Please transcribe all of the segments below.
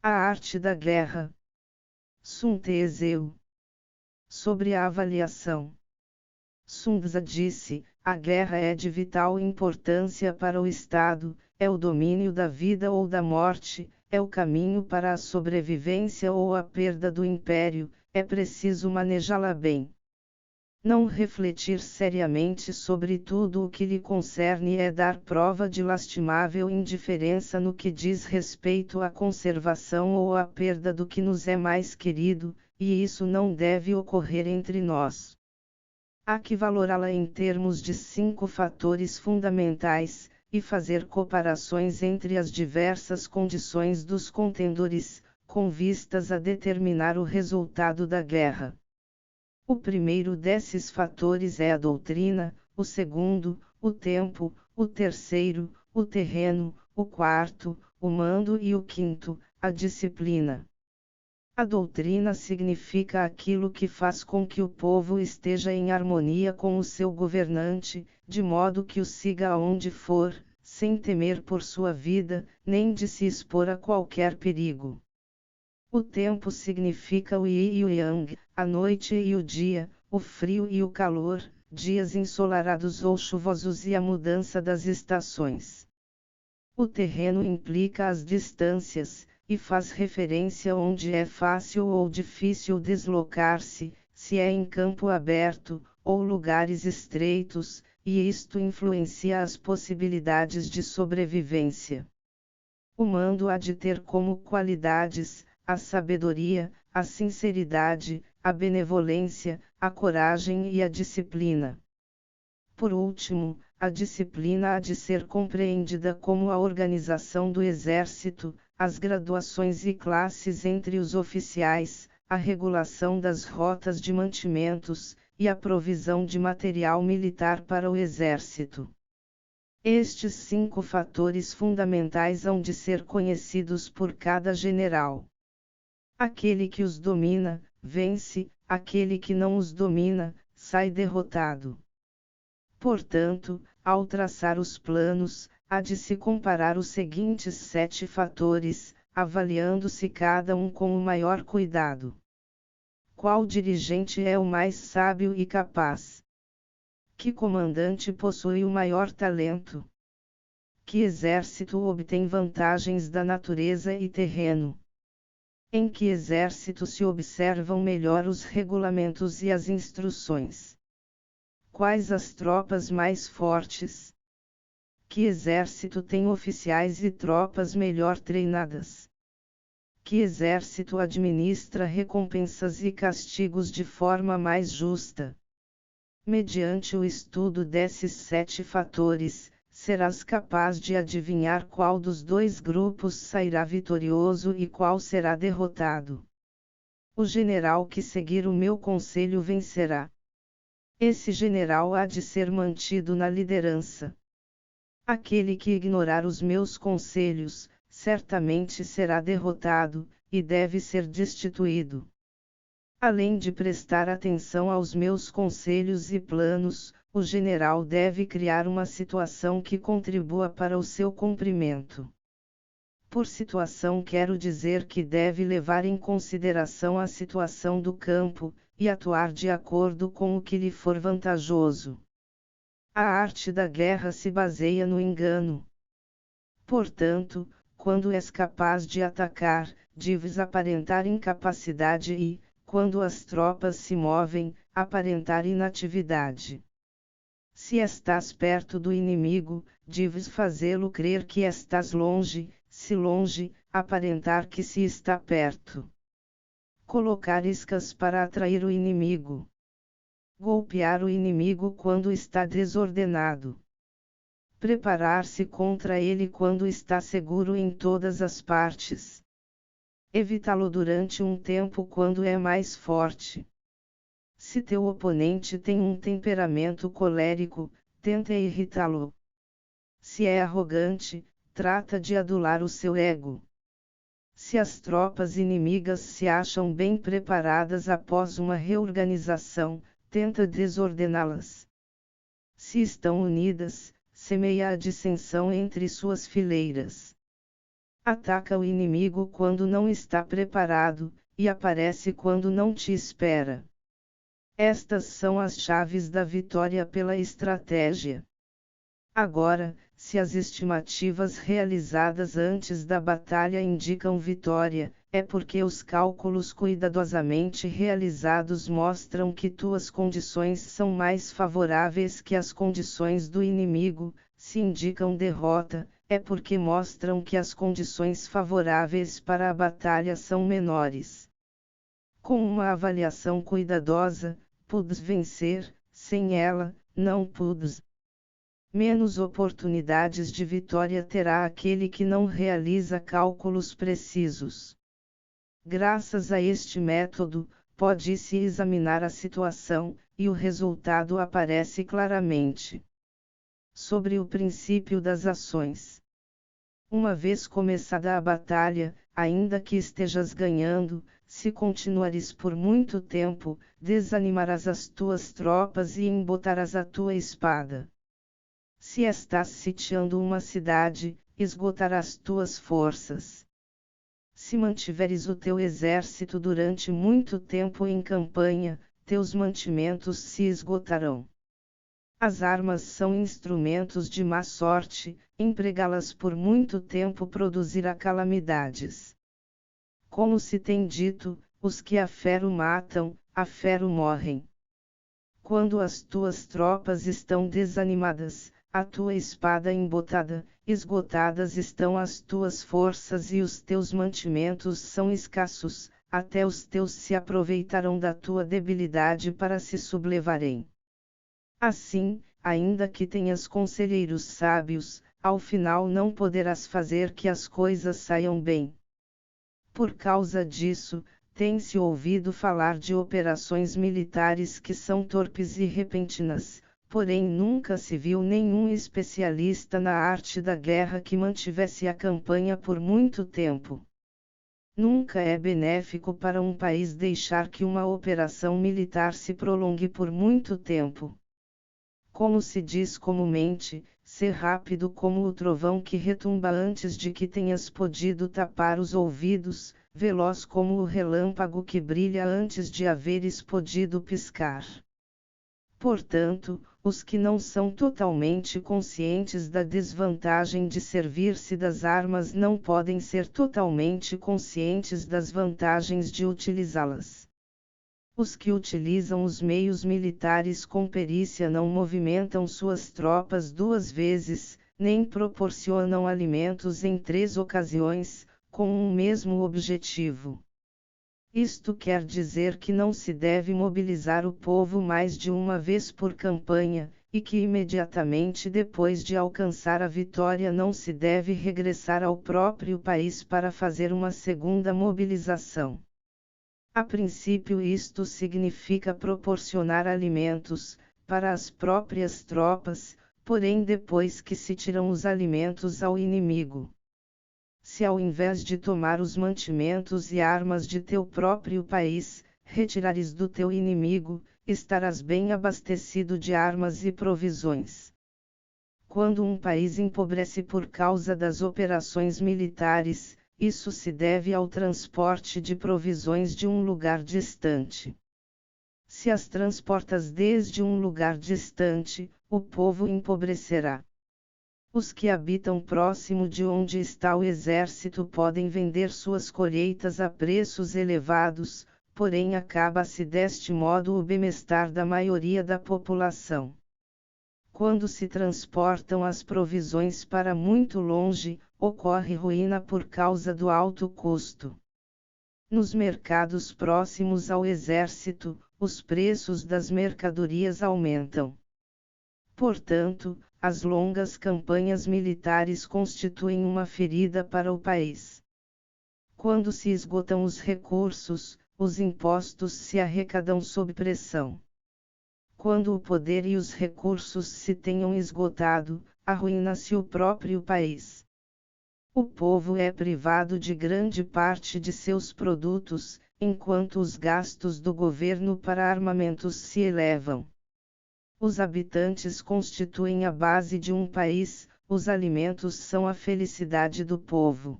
A arte da guerra. Sun Tzu. Sobre a avaliação. Sun Tzu disse: a guerra é de vital importância para o Estado, é o domínio da vida ou da morte, é o caminho para a sobrevivência ou a perda do império, é preciso manejá-la bem. Não refletir seriamente sobre tudo o que lhe concerne é dar prova de lastimável indiferença no que diz respeito à conservação ou à perda do que nos é mais querido, e isso não deve ocorrer entre nós. Há que valorá-la em termos de 5 fatores fundamentais, e fazer comparações entre as diversas condições dos contendores, com vistas a determinar o resultado da guerra. O primeiro desses fatores é a doutrina, o segundo, o tempo, o terceiro, o terreno, o quarto, o mando e o quinto, a disciplina. A doutrina significa aquilo que faz com que o povo esteja em harmonia com o seu governante, de modo que o siga aonde for, sem temer por sua vida, nem de se expor a qualquer perigo. O tempo significa o yin e o yang, a noite e o dia, o frio e o calor, dias ensolarados ou chuvosos e a mudança das estações. O terreno implica as distâncias, e faz referência onde é fácil ou difícil deslocar-se, se é em campo aberto, ou lugares estreitos, e isto influencia as possibilidades de sobrevivência. O mando há de ter como qualidades a sabedoria, a sinceridade, a benevolência, a coragem e a disciplina. Por último, a disciplina há de ser compreendida como a organização do exército, as graduações e classes entre os oficiais, a regulação das rotas de mantimentos, e a provisão de material militar para o exército. Estes 5 fatores fundamentais hão de ser conhecidos por cada general. Aquele que os domina, vence, aquele que não os domina, sai derrotado. Portanto, ao traçar os planos, há de se comparar os seguintes 7 fatores, avaliando-se cada um com o maior cuidado. Qual dirigente é o mais sábio e capaz? Que comandante possui o maior talento? Que exército obtém vantagens da natureza e terreno? Em que exército se observam melhor os regulamentos e as instruções? Quais as tropas mais fortes? Que exército tem oficiais e tropas melhor treinadas? Que exército administra recompensas e castigos de forma mais justa? Mediante o estudo desses 7 fatores, serás capaz de adivinhar qual dos 2 grupos sairá vitorioso e qual será derrotado. O general que seguir o meu conselho vencerá. Esse general há de ser mantido na liderança. Aquele que ignorar os meus conselhos, certamente será derrotado, e deve ser destituído. Além de prestar atenção aos meus conselhos e planos, o general deve criar uma situação que contribua para o seu cumprimento. Por situação quero dizer que deve levar em consideração a situação do campo, e atuar de acordo com o que lhe for vantajoso. A arte da guerra se baseia no engano. Portanto, quando és capaz de atacar, deves aparentar incapacidade e, quando as tropas se movem, aparentar inatividade. Se estás perto do inimigo, deves fazê-lo crer que estás longe, se longe, aparentar que se está perto. Colocar iscas para atrair o inimigo. Golpear o inimigo quando está desordenado. Preparar-se contra ele quando está seguro em todas as partes. Evitá-lo durante um tempo quando é mais forte. Se teu oponente tem um temperamento colérico, tenta irritá-lo. Se é arrogante, trata de adular o seu ego. Se as tropas inimigas se acham bem preparadas após uma reorganização, tenta desordená-las. Se estão unidas, semeia a dissensão entre suas fileiras. Ataca o inimigo quando não está preparado, e aparece quando não te espera. Estas são as chaves da vitória pela estratégia. Agora, se as estimativas realizadas antes da batalha indicam vitória, é porque os cálculos cuidadosamente realizados mostram que tuas condições são mais favoráveis que as condições do inimigo. Se indicam derrota, é porque mostram que as condições favoráveis para a batalha são menores. Com uma avaliação cuidadosa, pudes vencer; sem ela, não pudes. Menos oportunidades de vitória terá aquele que não realiza cálculos precisos. Graças a este método, pode-se examinar a situação, e o resultado aparece claramente. Sobre o princípio das ações. Uma vez começada a batalha, ainda que estejas ganhando, se continuares por muito tempo, desanimarás as tuas tropas e embotarás a tua espada. Se estás sitiando uma cidade, esgotarás tuas forças. Se mantiveres o teu exército durante muito tempo em campanha, teus mantimentos se esgotarão. As armas são instrumentos de má sorte, empregá-las por muito tempo produzirá calamidades. Como se tem dito, os que a fero matam, a fero morrem. Quando as tuas tropas estão desanimadas, a tua espada embotada, esgotadas estão as tuas forças e os teus mantimentos são escassos, até os teus se aproveitarão da tua debilidade para se sublevarem. Assim, ainda que tenhas conselheiros sábios, ao final não poderás fazer que as coisas saiam bem. Por causa disso, tem-se ouvido falar de operações militares que são torpes e repentinas, porém nunca se viu nenhum especialista na arte da guerra que mantivesse a campanha por muito tempo. Nunca é benéfico para um país deixar que uma operação militar se prolongue por muito tempo. Como se diz comumente, ser rápido como o trovão que retumba antes de que tenhas podido tapar os ouvidos, veloz como o relâmpago que brilha antes de haveres podido piscar. Portanto, os que não são totalmente conscientes da desvantagem de servir-se das armas não podem ser totalmente conscientes das vantagens de utilizá-las. Os que utilizam os meios militares com perícia não movimentam suas tropas duas vezes, nem proporcionam alimentos em 3 ocasiões, com um mesmo objetivo. Isto quer dizer que não se deve mobilizar o povo mais de uma vez por campanha, e que imediatamente depois de alcançar a vitória não se deve regressar ao próprio país para fazer uma segunda mobilização. A princípio isto significa proporcionar alimentos, para as próprias tropas, porém depois que se tiram os alimentos ao inimigo. Se ao invés de tomar os mantimentos e armas de teu próprio país, retirares do teu inimigo, estarás bem abastecido de armas e provisões. Quando um país empobrece por causa das operações militares, isso se deve ao transporte de provisões de um lugar distante. Se as transportas desde um lugar distante, o povo empobrecerá. Os que habitam próximo de onde está o exército podem vender suas colheitas a preços elevados, porém acaba-se deste modo o bem-estar da maioria da população. Quando se transportam as provisões para muito longe, ocorre ruína por causa do alto custo. Nos mercados próximos ao exército, os preços das mercadorias aumentam. Portanto, as longas campanhas militares constituem uma ferida para o país. Quando se esgotam os recursos, os impostos se arrecadam sob pressão. Quando o poder e os recursos se tenham esgotado, arruína-se o próprio país. O povo é privado de grande parte de seus produtos, enquanto os gastos do governo para armamentos se elevam. Os habitantes constituem a base de um país, os alimentos são a felicidade do povo.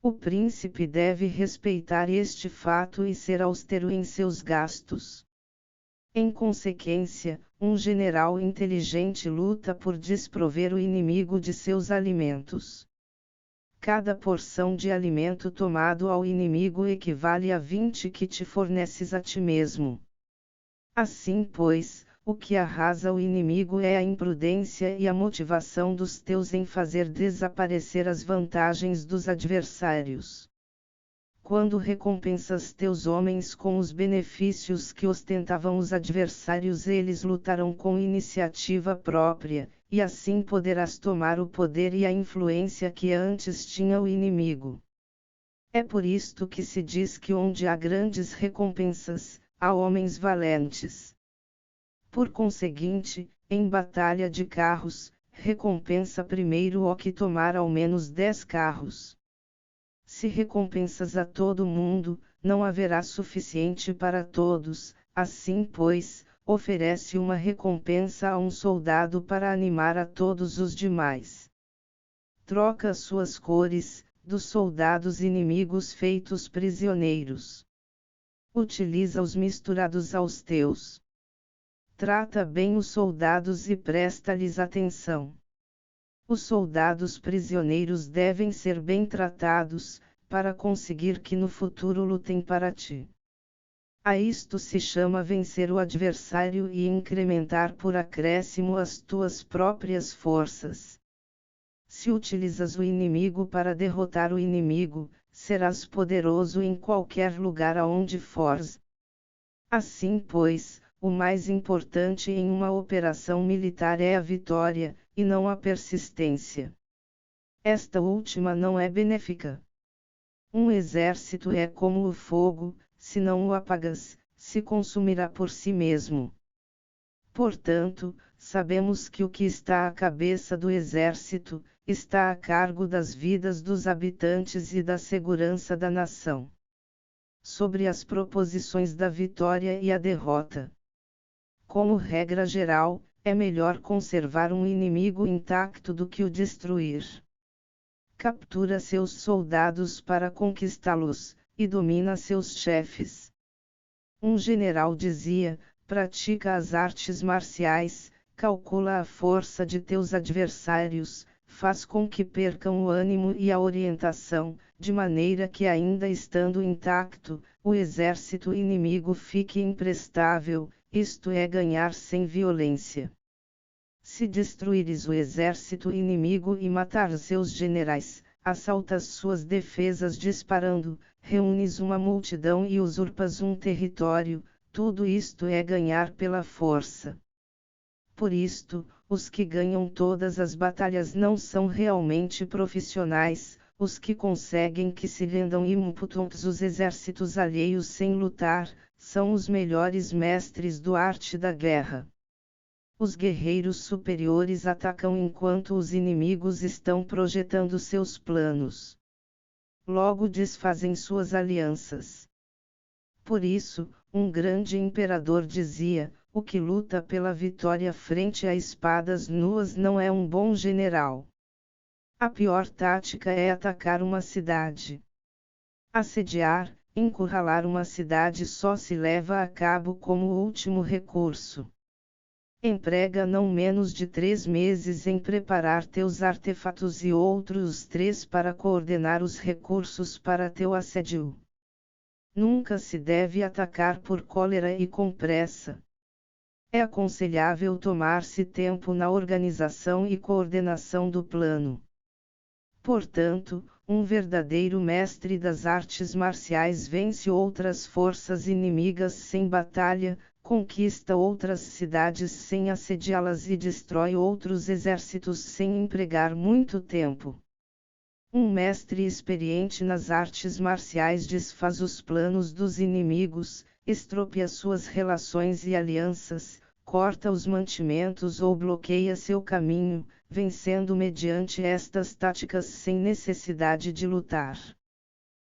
O príncipe deve respeitar este fato e ser austero em seus gastos. Em consequência, um general inteligente luta por desprover o inimigo de seus alimentos. Cada porção de alimento tomado ao inimigo equivale a 20 que te forneces a ti mesmo. Assim, pois, o que arrasa o inimigo é a imprudência e a motivação dos teus em fazer desaparecer as vantagens dos adversários. Quando recompensas teus homens com os benefícios que ostentavam os adversários, eles lutarão com iniciativa própria, e assim poderás tomar o poder e a influência que antes tinha o inimigo. É por isto que se diz que onde há grandes recompensas, há homens valentes. Por conseguinte, em batalha de carros, recompensa primeiro o que tomar ao menos 10 carros. Se recompensas a todo mundo, não haverá suficiente para todos, assim pois, oferece uma recompensa a um soldado para animar a todos os demais. Troca suas cores, dos soldados inimigos feitos prisioneiros. Utiliza-os misturados aos teus. Trata bem os soldados e presta-lhes atenção. Os soldados prisioneiros devem ser bem tratados, para conseguir que no futuro lutem para ti. A isto se chama vencer o adversário e incrementar por acréscimo as tuas próprias forças. Se utilizas o inimigo para derrotar o inimigo, serás poderoso em qualquer lugar aonde fores. Assim, pois, o mais importante em uma operação militar é a vitória, e não a persistência. Esta última não é benéfica. Um exército é como o fogo, se não o apagas, se consumirá por si mesmo. Portanto, sabemos que o que está à cabeça do exército, está a cargo das vidas dos habitantes e da segurança da nação. Sobre as proposições da vitória e a derrota. Como regra geral, é melhor conservar um inimigo intacto do que o destruir. Captura seus soldados para conquistá-los, e domina seus chefes. Um general dizia: pratica as artes marciais, calcula a força de teus adversários, faz com que percam o ânimo e a orientação, de maneira que, ainda estando intacto, o exército inimigo fique imprestável, isto é, ganhar sem violência. Se destruires o exército inimigo e matar seus generais, assaltas suas defesas disparando, reúnes uma multidão e usurpas um território, tudo isto é ganhar pela força. Por isto, os que ganham todas as batalhas não são realmente profissionais, os que conseguem que se rendam impotentes os exércitos alheios sem lutar, são os melhores mestres do arte da guerra. Os guerreiros superiores atacam enquanto os inimigos estão projetando seus planos. Logo desfazem suas alianças. Por isso, um grande imperador dizia: o que luta pela vitória frente a espadas nuas não é um bom general. A pior tática é atacar uma cidade. Assediar, encurralar uma cidade só se leva a cabo como último recurso. Emprega não menos de 3 meses em preparar teus artefatos e outros 3 para coordenar os recursos para teu assédio. Nunca se deve atacar por cólera e com pressa. É aconselhável tomar-se tempo na organização e coordenação do plano. Portanto, um verdadeiro mestre das artes marciais vence outras forças inimigas sem batalha, conquista outras cidades sem assediá-las e destrói outros exércitos sem empregar muito tempo. Um mestre experiente nas artes marciais desfaz os planos dos inimigos, estropia suas relações e alianças, corta os mantimentos ou bloqueia seu caminho, vencendo mediante estas táticas sem necessidade de lutar.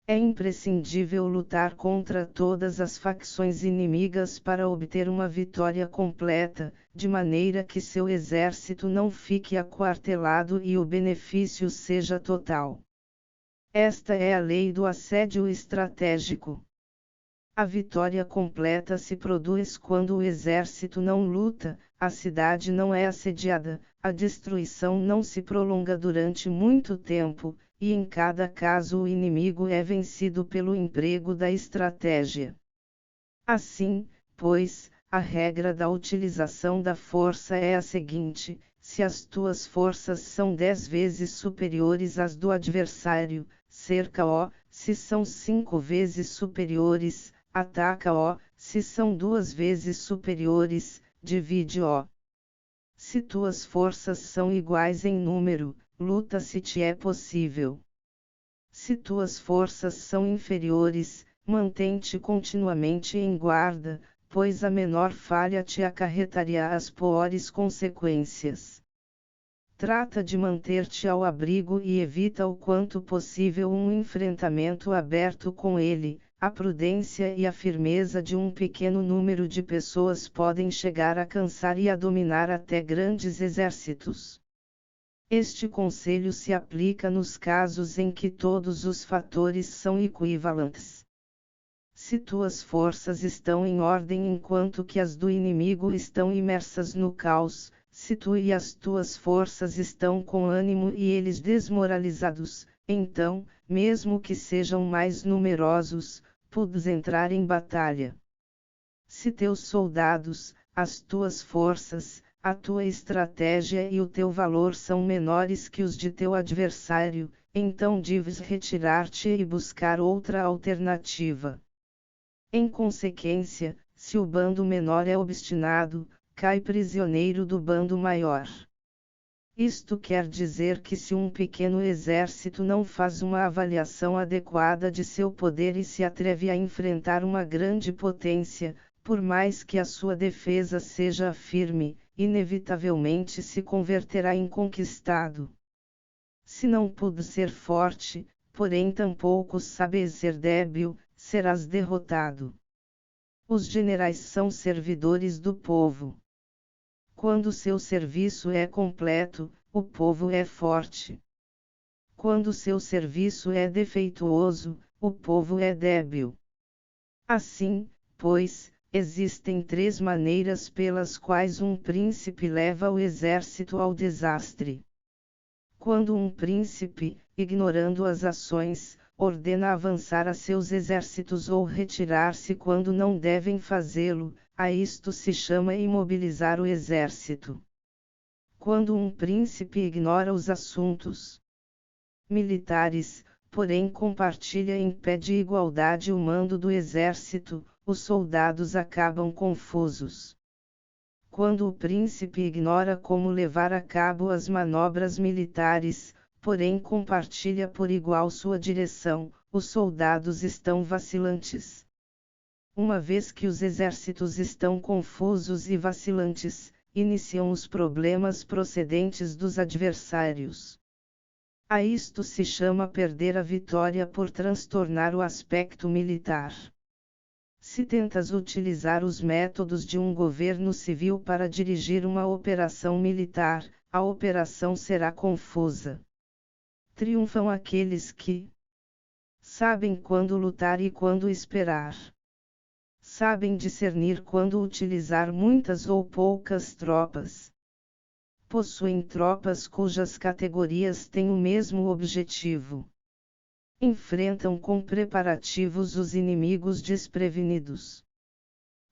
É imprescindível lutar contra todas as facções inimigas para obter uma vitória completa, de maneira que seu exército não fique aquartelado e o benefício seja total. Esta é a lei do assédio estratégico. A vitória completa se produz quando o exército não luta, a cidade não é assediada, a destruição não se prolonga durante muito tempo, e em cada caso o inimigo é vencido pelo emprego da estratégia. Assim, pois, a regra da utilização da força é a seguinte: se as tuas forças são 10 vezes superiores às do adversário, cerca-o; se são 5 vezes superiores, ataca-o; se são 2 vezes superiores, divide-o. Se tuas forças são iguais em número, luta se te é possível. Se tuas forças são inferiores, mantém-te continuamente em guarda, pois a menor falha te acarretaria as piores consequências. Trata de manter-te ao abrigo e evita o quanto possível um enfrentamento aberto com ele. A prudência e a firmeza de um pequeno número de pessoas podem chegar a cansar e a dominar até grandes exércitos. Este conselho se aplica nos casos em que todos os fatores são equivalentes. Se tuas forças estão em ordem enquanto que as do inimigo estão imersas no caos, se tu e as tuas forças estão com ânimo e eles desmoralizados, então, mesmo que sejam mais numerosos, podes entrar em batalha. Se teus soldados, as tuas forças, a tua estratégia e o teu valor são menores que os de teu adversário, então deves retirar-te e buscar outra alternativa. Em consequência, se o bando menor é obstinado, cai prisioneiro do bando maior. Isto quer dizer que se um pequeno exército não faz uma avaliação adequada de seu poder e se atreve a enfrentar uma grande potência, por mais que a sua defesa seja firme, inevitavelmente se converterá em conquistado. Se não puder ser forte, porém tampouco sabes ser débil, serás derrotado. Os generais são servidores do povo. Quando seu serviço é completo, o povo é forte. Quando seu serviço é defeituoso, o povo é débil. Assim, pois, existem 3 maneiras pelas quais um príncipe leva o exército ao desastre. Quando um príncipe, ignorando as ações, ordena avançar a seus exércitos ou retirar-se quando não devem fazê-lo, a isto se chama imobilizar o exército. Quando um príncipe ignora os assuntos militares, porém compartilha em pé de igualdade o mando do exército, os soldados acabam confusos. Quando o príncipe ignora como levar a cabo as manobras militares, porém compartilha por igual sua direção, os soldados estão vacilantes. Uma vez que os exércitos estão confusos e vacilantes, iniciam os problemas procedentes dos adversários. A isto se chama perder a vitória por transtornar o aspecto militar. Se tentas utilizar os métodos de um governo civil para dirigir uma operação militar, a operação será confusa. Triunfam aqueles que sabem quando lutar e quando esperar. Sabem discernir quando utilizar muitas ou poucas tropas. Possuem tropas cujas categorias têm o mesmo objetivo. Enfrentam com preparativos os inimigos desprevenidos.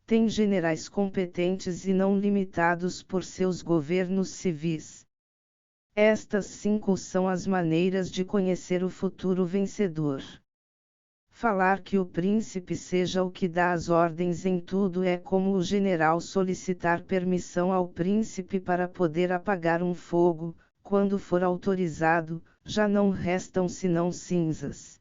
Têm generais competentes e não limitados por seus governos civis. Estas 5 são as maneiras de conhecer o futuro vencedor. Falar que o príncipe seja o que dá as ordens em tudo é como o general solicitar permissão ao príncipe para poder apagar um fogo. Quando for autorizado, já não restam senão cinzas.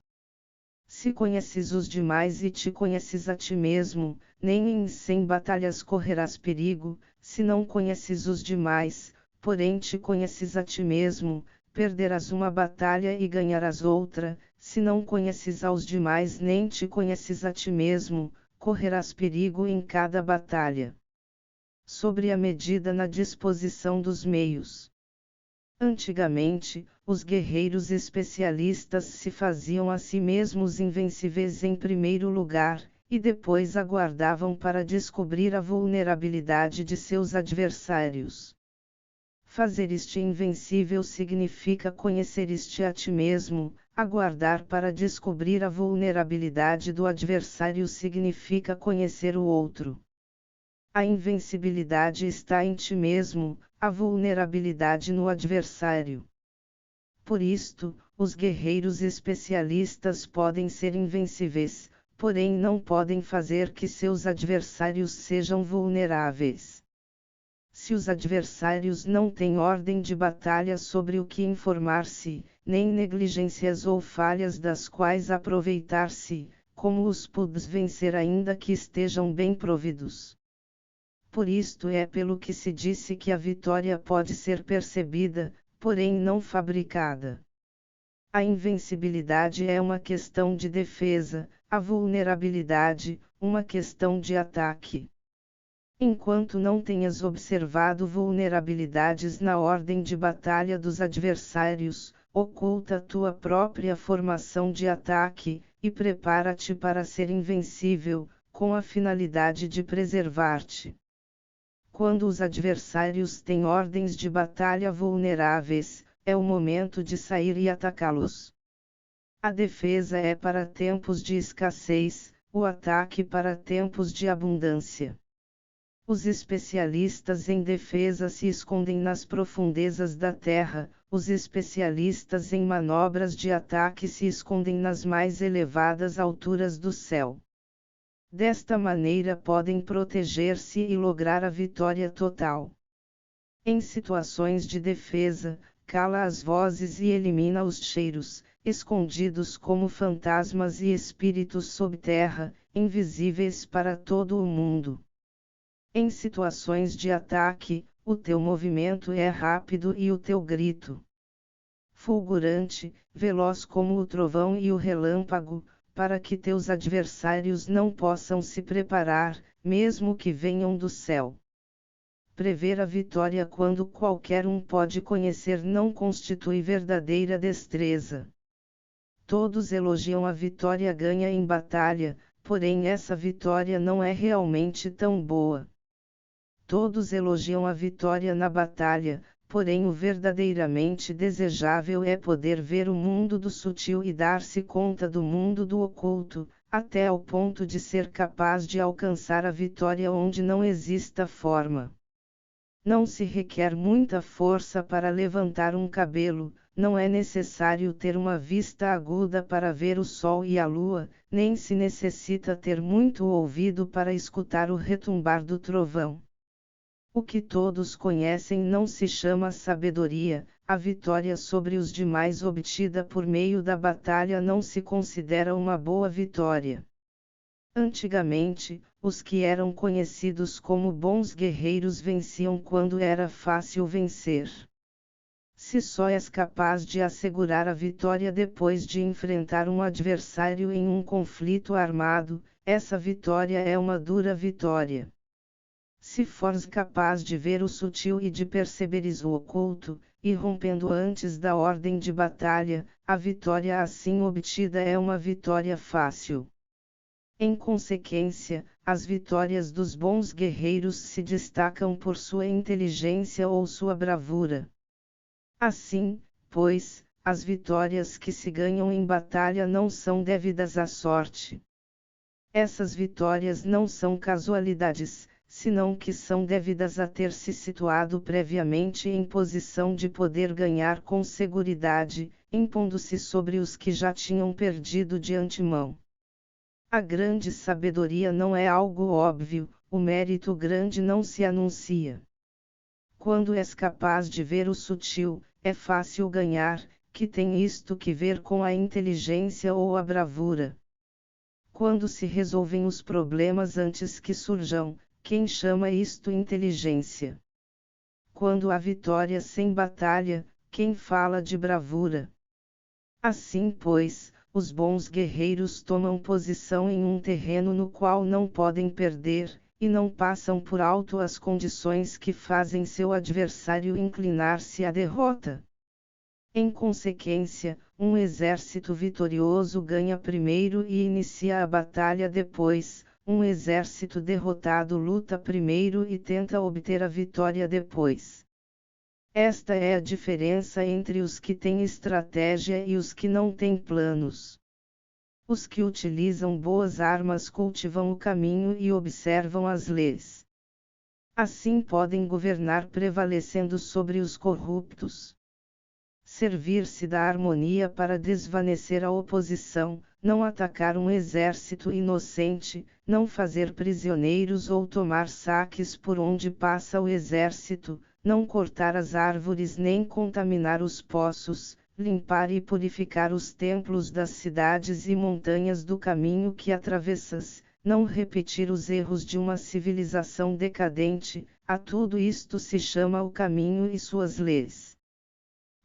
Se conheces os demais e te conheces a ti mesmo, nem em 100 batalhas correrás perigo. Se não conheces os demais, porém te conheces a ti mesmo, perderás uma batalha e ganharás outra. Se não conheces aos demais nem te conheces a ti mesmo, correrás perigo em cada batalha. Sobre a medida na disposição dos meios. Antigamente, os guerreiros especialistas se faziam a si mesmos invencíveis em primeiro lugar, e depois aguardavam para descobrir a vulnerabilidade de seus adversários. Fazer este invencível significa conhecer este a ti mesmo, aguardar para descobrir a vulnerabilidade do adversário significa conhecer o outro. A invencibilidade está em ti mesmo, a vulnerabilidade no adversário. Por isto, os guerreiros especialistas podem ser invencíveis, porém não podem fazer que seus adversários sejam vulneráveis. Se os adversários não têm ordem de batalha sobre o que informar-se, nem negligências ou falhas das quais aproveitar-se, como os podes vencer ainda que estejam bem providos? Por isto é pelo que se disse que a vitória pode ser percebida, porém não fabricada. A invencibilidade é uma questão de defesa, a vulnerabilidade, uma questão de ataque. Enquanto não tenhas observado vulnerabilidades na ordem de batalha dos adversários, oculta tua própria formação de ataque, e prepara-te para ser invencível, com a finalidade de preservar-te. Quando os adversários têm ordens de batalha vulneráveis, é o momento de sair e atacá-los. A defesa é para tempos de escassez, o ataque para tempos de abundância. Os especialistas em defesa se escondem nas profundezas da terra, os especialistas em manobras de ataque se escondem nas mais elevadas alturas do céu. Desta maneira podem proteger-se e lograr a vitória total. Em situações de defesa, cala as vozes e elimina os cheiros, escondidos como fantasmas e espíritos sob terra, invisíveis para todo o mundo. Em situações de ataque, o teu movimento é rápido e o teu grito fulgurante, veloz como o trovão e o relâmpago, para que teus adversários não possam se preparar, mesmo que venham do céu. Prever a vitória quando qualquer um pode conhecer não constitui verdadeira destreza. Todos elogiam a vitória ganha em batalha, porém essa vitória não é realmente tão boa. Todos elogiam a vitória na batalha, porém o verdadeiramente desejável é poder ver o mundo do sutil e dar-se conta do mundo do oculto, até ao ponto de ser capaz de alcançar a vitória onde não exista forma. Não se requer muita força para levantar um cabelo, não é necessário ter uma vista aguda para ver o sol e a lua, nem se necessita ter muito ouvido para escutar o retumbar do trovão. O que todos conhecem não se chama sabedoria, a vitória sobre os demais obtida por meio da batalha não se considera uma boa vitória. Antigamente, os que eram conhecidos como bons guerreiros venciam quando era fácil vencer. Se só és capaz de assegurar a vitória depois de enfrentar um adversário em um conflito armado, essa vitória é uma dura vitória. Se fores capaz de ver o sutil e de perceberes o oculto, irrompendo antes da ordem de batalha, a vitória assim obtida é uma vitória fácil. Em consequência, as vitórias dos bons guerreiros se destacam por sua inteligência ou sua bravura. Assim, pois, as vitórias que se ganham em batalha não são devidas à sorte. Essas vitórias não são casualidades, senão que são devidas a ter se situado previamente em posição de poder ganhar com seguridade, impondo-se sobre os que já tinham perdido de antemão. A grande sabedoria não é algo óbvio, o mérito grande não se anuncia. Quando és capaz de ver o sutil, é fácil ganhar, que tem isto que ver com a inteligência ou a bravura. Quando se resolvem os problemas antes que surjam, quem chama isto inteligência? Quando há vitória sem batalha, quem fala de bravura? Assim, pois, os bons guerreiros tomam posição em um terreno no qual não podem perder, e não passam por alto as condições que fazem seu adversário inclinar-se à derrota. Em consequência, um exército vitorioso ganha primeiro e inicia a batalha depois, um exército derrotado luta primeiro e tenta obter a vitória depois. Esta é a diferença entre os que têm estratégia e os que não têm planos. Os que utilizam boas armas cultivam o caminho e observam as leis. Assim podem governar prevalecendo sobre os corruptos. Servir-se da harmonia para desvanecer a oposição, não atacar um exército inocente, não fazer prisioneiros ou tomar saques por onde passa o exército, não cortar as árvores nem contaminar os poços, limpar e purificar os templos das cidades e montanhas do caminho que atravessas, não repetir os erros de uma civilização decadente, a tudo isto se chama o caminho e suas leis.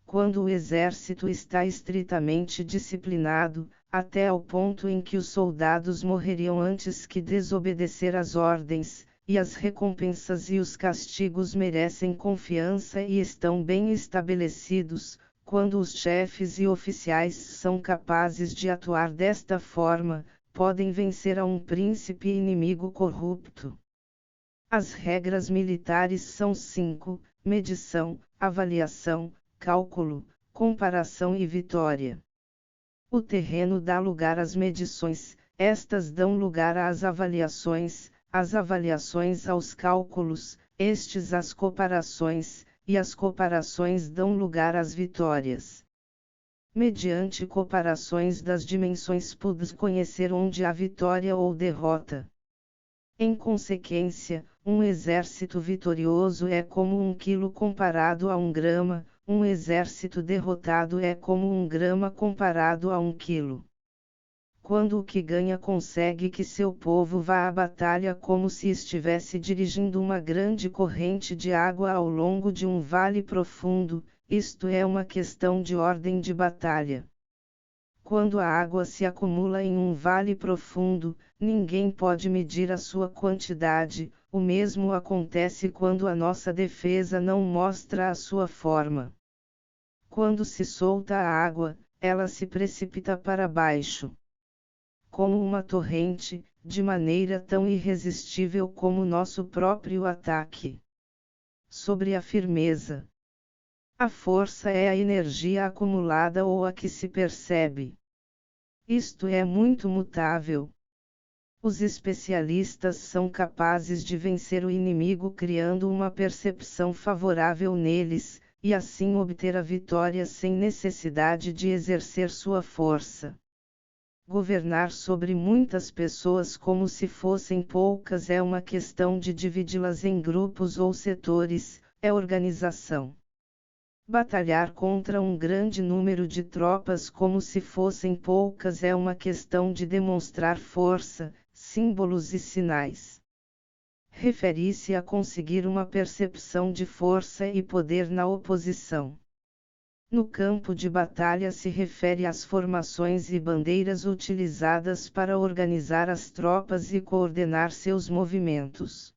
Quando o exército está estritamente disciplinado, até ao ponto em que os soldados morreriam antes que desobedecer às ordens, e as recompensas e os castigos merecem confiança e estão bem estabelecidos, quando os chefes e oficiais são capazes de atuar desta forma, podem vencer a um príncipe inimigo corrupto. As regras militares são 5: medição, avaliação, cálculo, comparação e vitória. O terreno dá lugar às medições, estas dão lugar às avaliações aos cálculos, estes às comparações, e as comparações dão lugar às vitórias. Mediante comparações das dimensões podes conhecer onde há vitória ou derrota. Em consequência, um exército vitorioso é como 1 quilo comparado a 1 grama, um exército derrotado é como 1 grama comparado a 1 quilo. Quando o que ganha consegue que seu povo vá à batalha como se estivesse dirigindo uma grande corrente de água ao longo de um vale profundo, isto é uma questão de ordem de batalha. Quando a água se acumula em um vale profundo, ninguém pode medir a sua quantidade, o mesmo acontece quando a nossa defesa não mostra a sua forma. Quando se solta a água, ela se precipita para baixo, como uma torrente, de maneira tão irresistível como nosso próprio ataque. Sobre a firmeza. A força é a energia acumulada ou a que se percebe. Isto é muito mutável. Os especialistas são capazes de vencer o inimigo criando uma percepção favorável neles, e assim obter a vitória sem necessidade de exercer sua força. Governar sobre muitas pessoas como se fossem poucas é uma questão de dividi-las em grupos ou setores, é organização. Batalhar contra um grande número de tropas como se fossem poucas é uma questão de demonstrar força, símbolos e sinais. Refere-se a conseguir uma percepção de força e poder na oposição. No campo de batalha se refere às formações e bandeiras utilizadas para organizar as tropas e coordenar seus movimentos.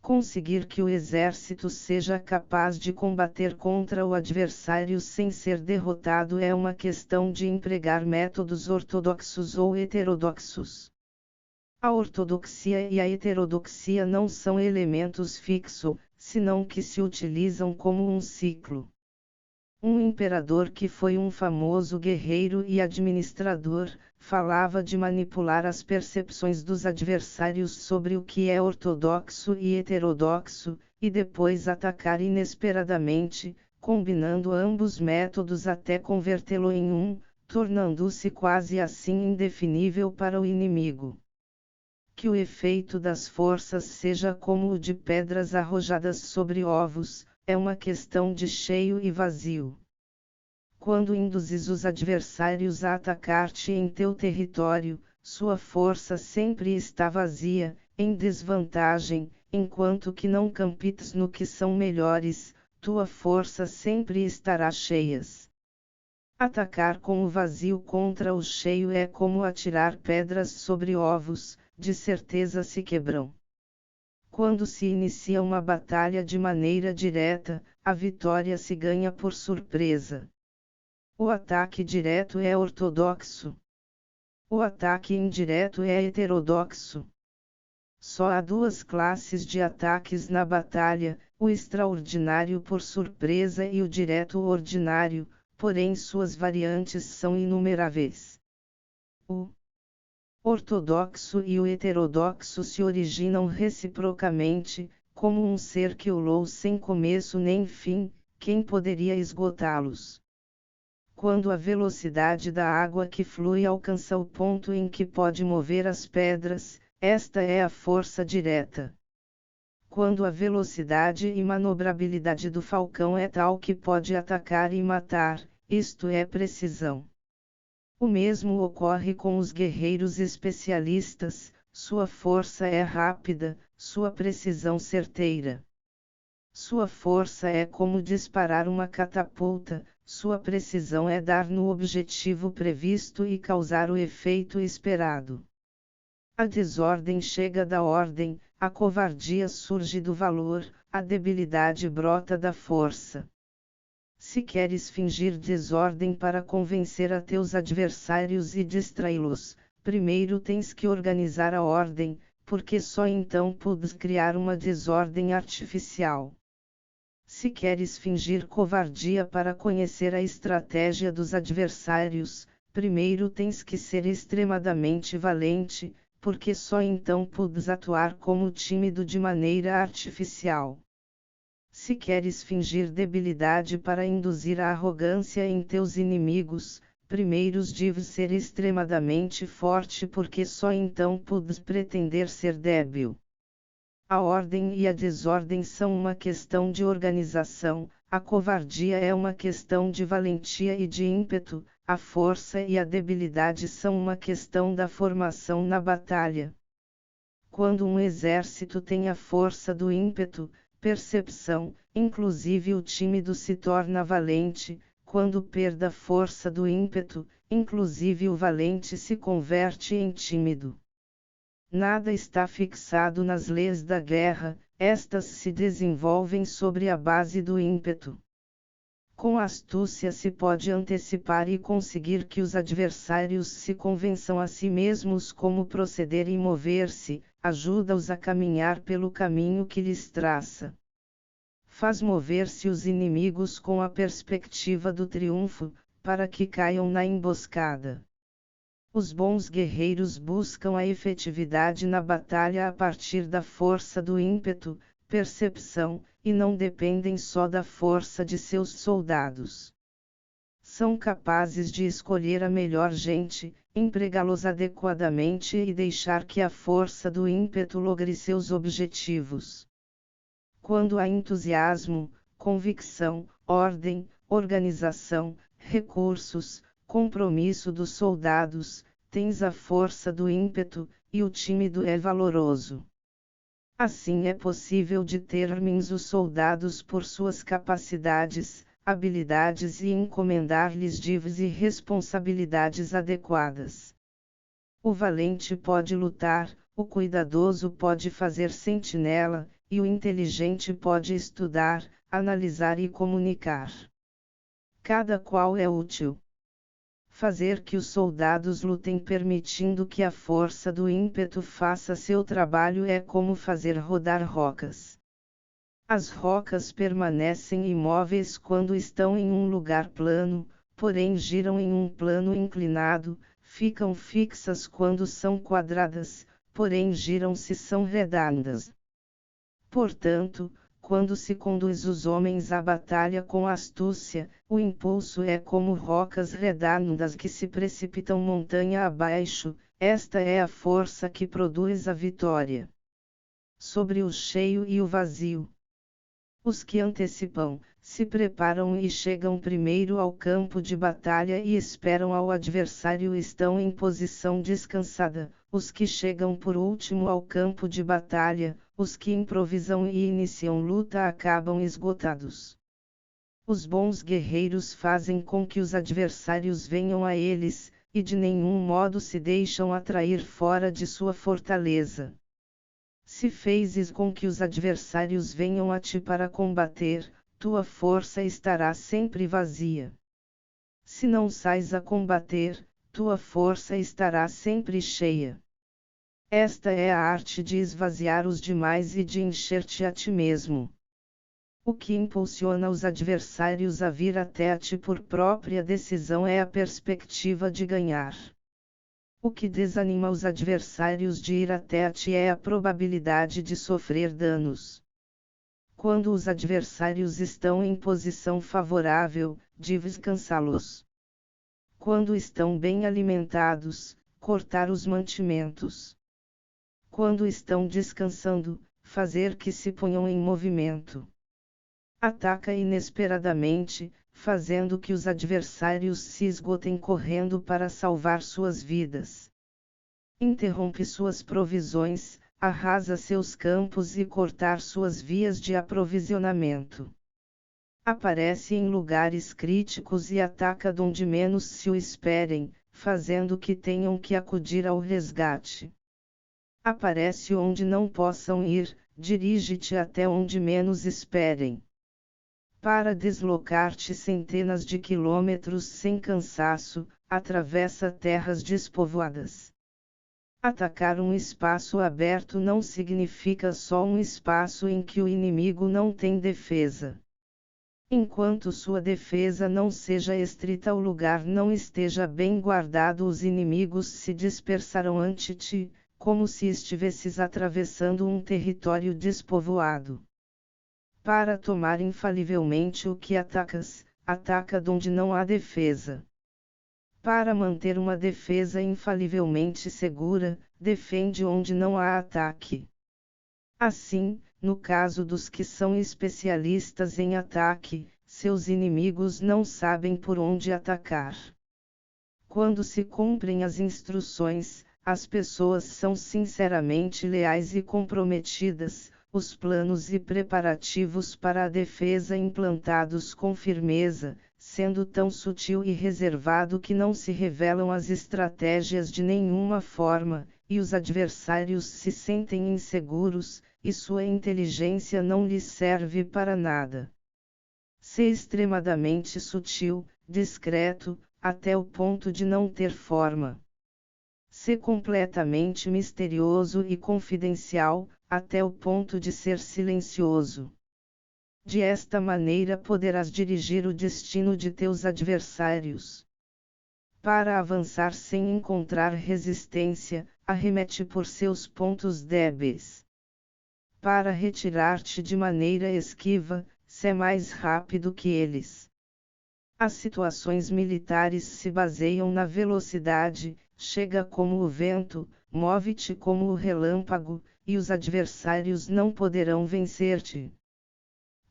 Conseguir que o exército seja capaz de combater contra o adversário sem ser derrotado é uma questão de empregar métodos ortodoxos ou heterodoxos. A ortodoxia e a heterodoxia não são elementos fixos, senão que se utilizam como um ciclo. Um imperador que foi um famoso guerreiro e administrador, falava de manipular as percepções dos adversários sobre o que é ortodoxo e heterodoxo, e depois atacar inesperadamente, combinando ambos métodos até convertê-lo em um, tornando-se quase assim indefinível para o inimigo. Que o efeito das forças seja como o de pedras arrojadas sobre ovos, é uma questão de cheio e vazio. Quando induzes os adversários a atacar-te em teu território, sua força sempre está vazia, em desvantagem, enquanto que não compites no que são melhores, tua força sempre estará cheias. Atacar com o vazio contra o cheio é como atirar pedras sobre ovos, de certeza se quebram. Quando se inicia uma batalha de maneira direta, a vitória se ganha por surpresa. O ataque direto é ortodoxo. O ataque indireto é heterodoxo. Só há duas classes de ataques na batalha, o extraordinário por surpresa e o direto ordinário, porém suas variantes são inumeráveis. O ortodoxo e o heterodoxo se originam reciprocamente, como um ser que ulou sem começo nem fim, quem poderia esgotá-los? Quando a velocidade da água que flui alcança o ponto em que pode mover as pedras, esta é a força direta. Quando a velocidade e manobrabilidade do falcão é tal que pode atacar e matar, isto é precisão. O mesmo ocorre com os guerreiros especialistas, sua força é rápida, sua precisão certeira. Sua força é como disparar uma catapulta, sua precisão é dar no objetivo previsto e causar o efeito esperado. A desordem chega da ordem, a covardia surge do valor, a debilidade brota da força. Se queres fingir desordem para convencer a teus adversários e distraí-los, primeiro tens que organizar a ordem, porque só então podes criar uma desordem artificial. Se queres fingir covardia para conhecer a estratégia dos adversários, primeiro tens que ser extremadamente valente, porque só então podes atuar como tímido de maneira artificial. Se queres fingir debilidade para induzir a arrogância em teus inimigos, primeiro deves ser extremadamente forte porque só então podes pretender ser débil. A ordem e a desordem são uma questão de organização, a covardia é uma questão de valentia e de ímpeto, a força e a debilidade são uma questão da formação na batalha. Quando um exército tem a força do ímpeto, percepção, inclusive o tímido se torna valente, quando perde a força do ímpeto, inclusive o valente se converte em tímido. Nada está fixado nas leis da guerra, estas se desenvolvem sobre a base do ímpeto. Com astúcia se pode antecipar e conseguir que os adversários se convençam a si mesmos como proceder e mover-se, ajuda-os a caminhar pelo caminho que lhes traça. Faz mover-se os inimigos com a perspectiva do triunfo, para que caiam na emboscada. Os bons guerreiros buscam a efetividade na batalha a partir da força do ímpeto, percepção, e não dependem só da força de seus soldados. São capazes de escolher a melhor gente, empregá-los adequadamente e deixar que a força do ímpeto logre seus objetivos. Quando há entusiasmo, convicção, ordem, organização, recursos, compromisso dos soldados, tens a força do ímpeto, e o tímido é valoroso. Assim é possível determines os soldados por suas capacidades, habilidades e encomendar-lhes deveres e responsabilidades adequadas. O valente pode lutar, o cuidadoso pode fazer sentinela, e o inteligente pode estudar, analisar e comunicar. Cada qual é útil. Fazer que os soldados lutem permitindo que a força do ímpeto faça seu trabalho é como fazer rodar rocas. As rocas permanecem imóveis quando estão em um lugar plano, porém giram em um plano inclinado, ficam fixas quando são quadradas, porém giram se são retandas. Portanto, quando se conduz os homens à batalha com astúcia, o impulso é como rocas redondas que se precipitam montanha abaixo, esta é a força que produz a vitória. Sobre o cheio e o vazio. Os que antecipam, se preparam e chegam primeiro ao campo de batalha e esperam ao adversário estão em posição descansada, os que chegam por último ao campo de batalha, os que improvisam e iniciam luta acabam esgotados. Os bons guerreiros fazem com que os adversários venham a eles, e de nenhum modo se deixam atrair fora de sua fortaleza. Se fazes com que os adversários venham a ti para combater, tua força estará sempre vazia. Se não sais a combater, tua força estará sempre cheia. Esta é a arte de esvaziar os demais e de encher-te a ti mesmo. O que impulsiona os adversários a vir até a ti por própria decisão é a perspectiva de ganhar. O que desanima os adversários de ir até a ti é a probabilidade de sofrer danos. Quando os adversários estão em posição favorável, deves cansá-los. Quando estão bem alimentados, cortar os mantimentos. Quando estão descansando, fazer que se ponham em movimento. Ataca inesperadamente, fazendo que os adversários se esgotem correndo para salvar suas vidas. Interrompe suas provisões, arrasa seus campos e cortar suas vias de aprovisionamento. Aparece em lugares críticos e ataca donde menos se o esperem, fazendo que tenham que acudir ao resgate. Aparece onde não possam ir, dirige-te até onde menos esperem. Para deslocar-te centenas de quilômetros sem cansaço, atravessa terras despovoadas. Atacar um espaço aberto não significa só um espaço em que o inimigo não tem defesa. Enquanto sua defesa não seja estrita, o lugar não esteja bem guardado, os inimigos se dispersarão ante ti, como se estivesses atravessando um território despovoado. Para tomar infalivelmente o que atacas, ataca donde não há defesa. Para manter uma defesa infalivelmente segura, defende onde não há ataque. Assim, no caso dos que são especialistas em ataque, seus inimigos não sabem por onde atacar. Quando se cumprem as instruções, as pessoas são sinceramente leais e comprometidas. Os planos e preparativos para a defesa implantados com firmeza, sendo tão sutil e reservado que não se revelam as estratégias de nenhuma forma, e os adversários se sentem inseguros, e sua inteligência não lhes serve para nada. Ser extremadamente sutil, discreto, até o ponto de não ter forma. Ser completamente misterioso e confidencial, até o ponto de ser silencioso. De esta maneira poderás dirigir o destino de teus adversários. Para avançar sem encontrar resistência, arremete por seus pontos débeis. Para retirar-te de maneira esquiva, sê mais rápido que eles. As situações militares se baseiam na velocidade, chega como o vento, move-te como o relâmpago, e os adversários não poderão vencer-te.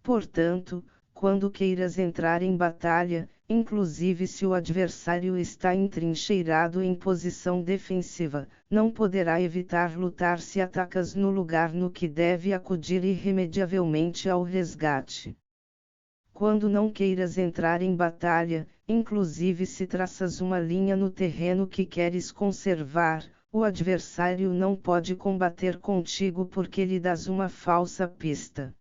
Portanto, quando queiras entrar em batalha, inclusive se o adversário está entrincheirado em posição defensiva, não poderá evitar lutar se atacas no lugar no que deve acudir irremediavelmente ao resgate. Quando não queiras entrar em batalha, inclusive se traças uma linha no terreno que queres conservar, o adversário não pode combater contigo porque lhe dás uma falsa pista.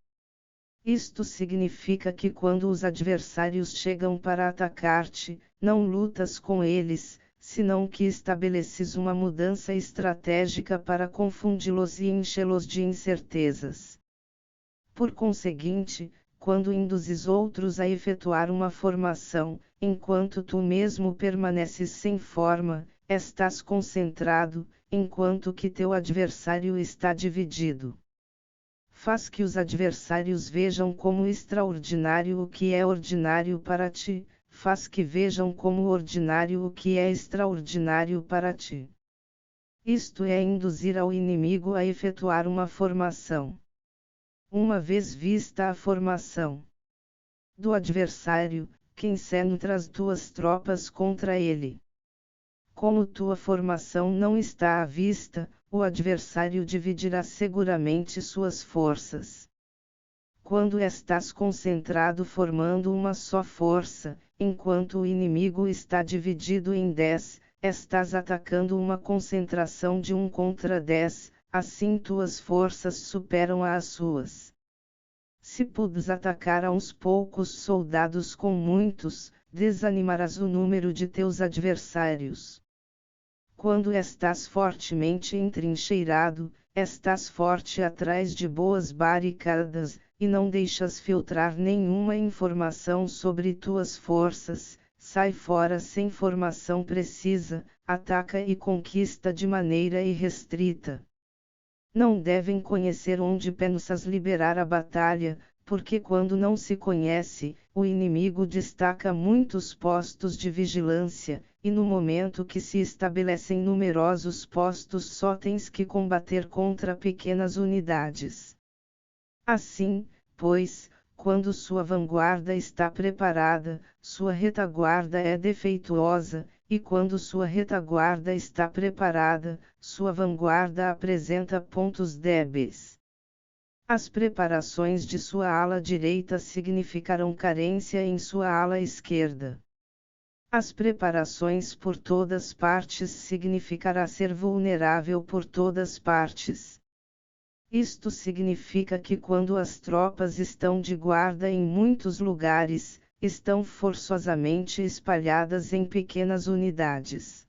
Isto significa que quando os adversários chegam para atacar-te, não lutas com eles, senão que estabeleces uma mudança estratégica para confundi-los e enchê-los de incertezas. Por conseguinte, quando induzes outros a efetuar uma formação, enquanto tu mesmo permaneces sem forma, estás concentrado, enquanto que teu adversário está dividido. Faz que os adversários vejam como extraordinário o que é ordinário para ti, faz que vejam como ordinário o que é extraordinário para ti. Isto é induzir ao inimigo a efetuar uma formação. Uma vez vista a formação do adversário, concentra as tuas tropas contra ele. Como tua formação não está à vista, o adversário dividirá seguramente suas forças. Quando estás concentrado formando uma só força, enquanto o inimigo está dividido em 10, estás atacando uma concentração de 1 contra 10, assim tuas forças superam as suas. Se pudes atacar a uns poucos soldados com muitos, desanimarás o número de teus adversários. Quando estás fortemente entrincheirado, estás forte atrás de boas barricadas, e não deixas filtrar nenhuma informação sobre tuas forças, sai fora sem formação precisa, ataca e conquista de maneira irrestrita. Não devem conhecer onde pensas liberar a batalha, porque quando não se conhece, o inimigo destaca muitos postos de vigilância, e no momento que se estabelecem numerosos postos só tens que combater contra pequenas unidades. Assim, pois, quando sua vanguarda está preparada, sua retaguarda é defeituosa, e quando sua retaguarda está preparada, sua vanguarda apresenta pontos débeis. As preparações de sua ala direita significarão carência em sua ala esquerda. As preparações por todas partes significará ser vulnerável por todas partes. Isto significa que quando as tropas estão de guarda em muitos lugares, estão forçosamente espalhadas em pequenas unidades.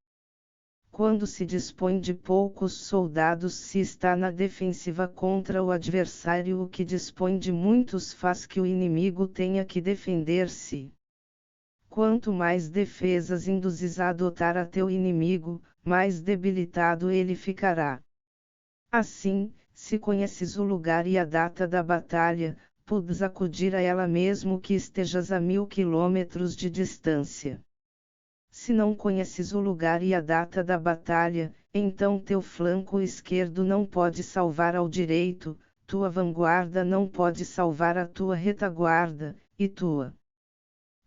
Quando se dispõe de poucos soldados, se está na defensiva contra o adversário, o que dispõe de muitos faz que o inimigo tenha que defender-se. Quanto mais defesas induzes a adotar a teu inimigo, mais debilitado ele ficará. Assim, se conheces o lugar e a data da batalha, podes acudir a ela mesmo que estejas a 1000 quilômetros de distância. Se não conheces o lugar e a data da batalha, então teu flanco esquerdo não pode salvar ao direito, tua vanguarda não pode salvar a tua retaguarda, e tua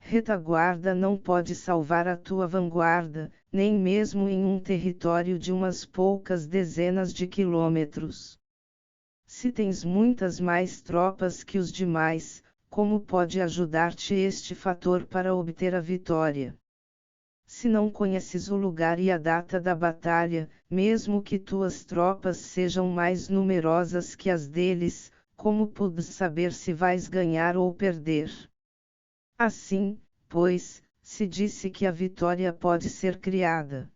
retaguarda não pode salvar a tua vanguarda, nem mesmo em um território de umas poucas dezenas de quilômetros. Se tens muitas mais tropas que os demais, como pode ajudar-te este fator para obter a vitória? Se não conheces o lugar e a data da batalha, mesmo que tuas tropas sejam mais numerosas que as deles, como podes saber se vais ganhar ou perder? Assim, pois, se disse que a vitória pode ser criada.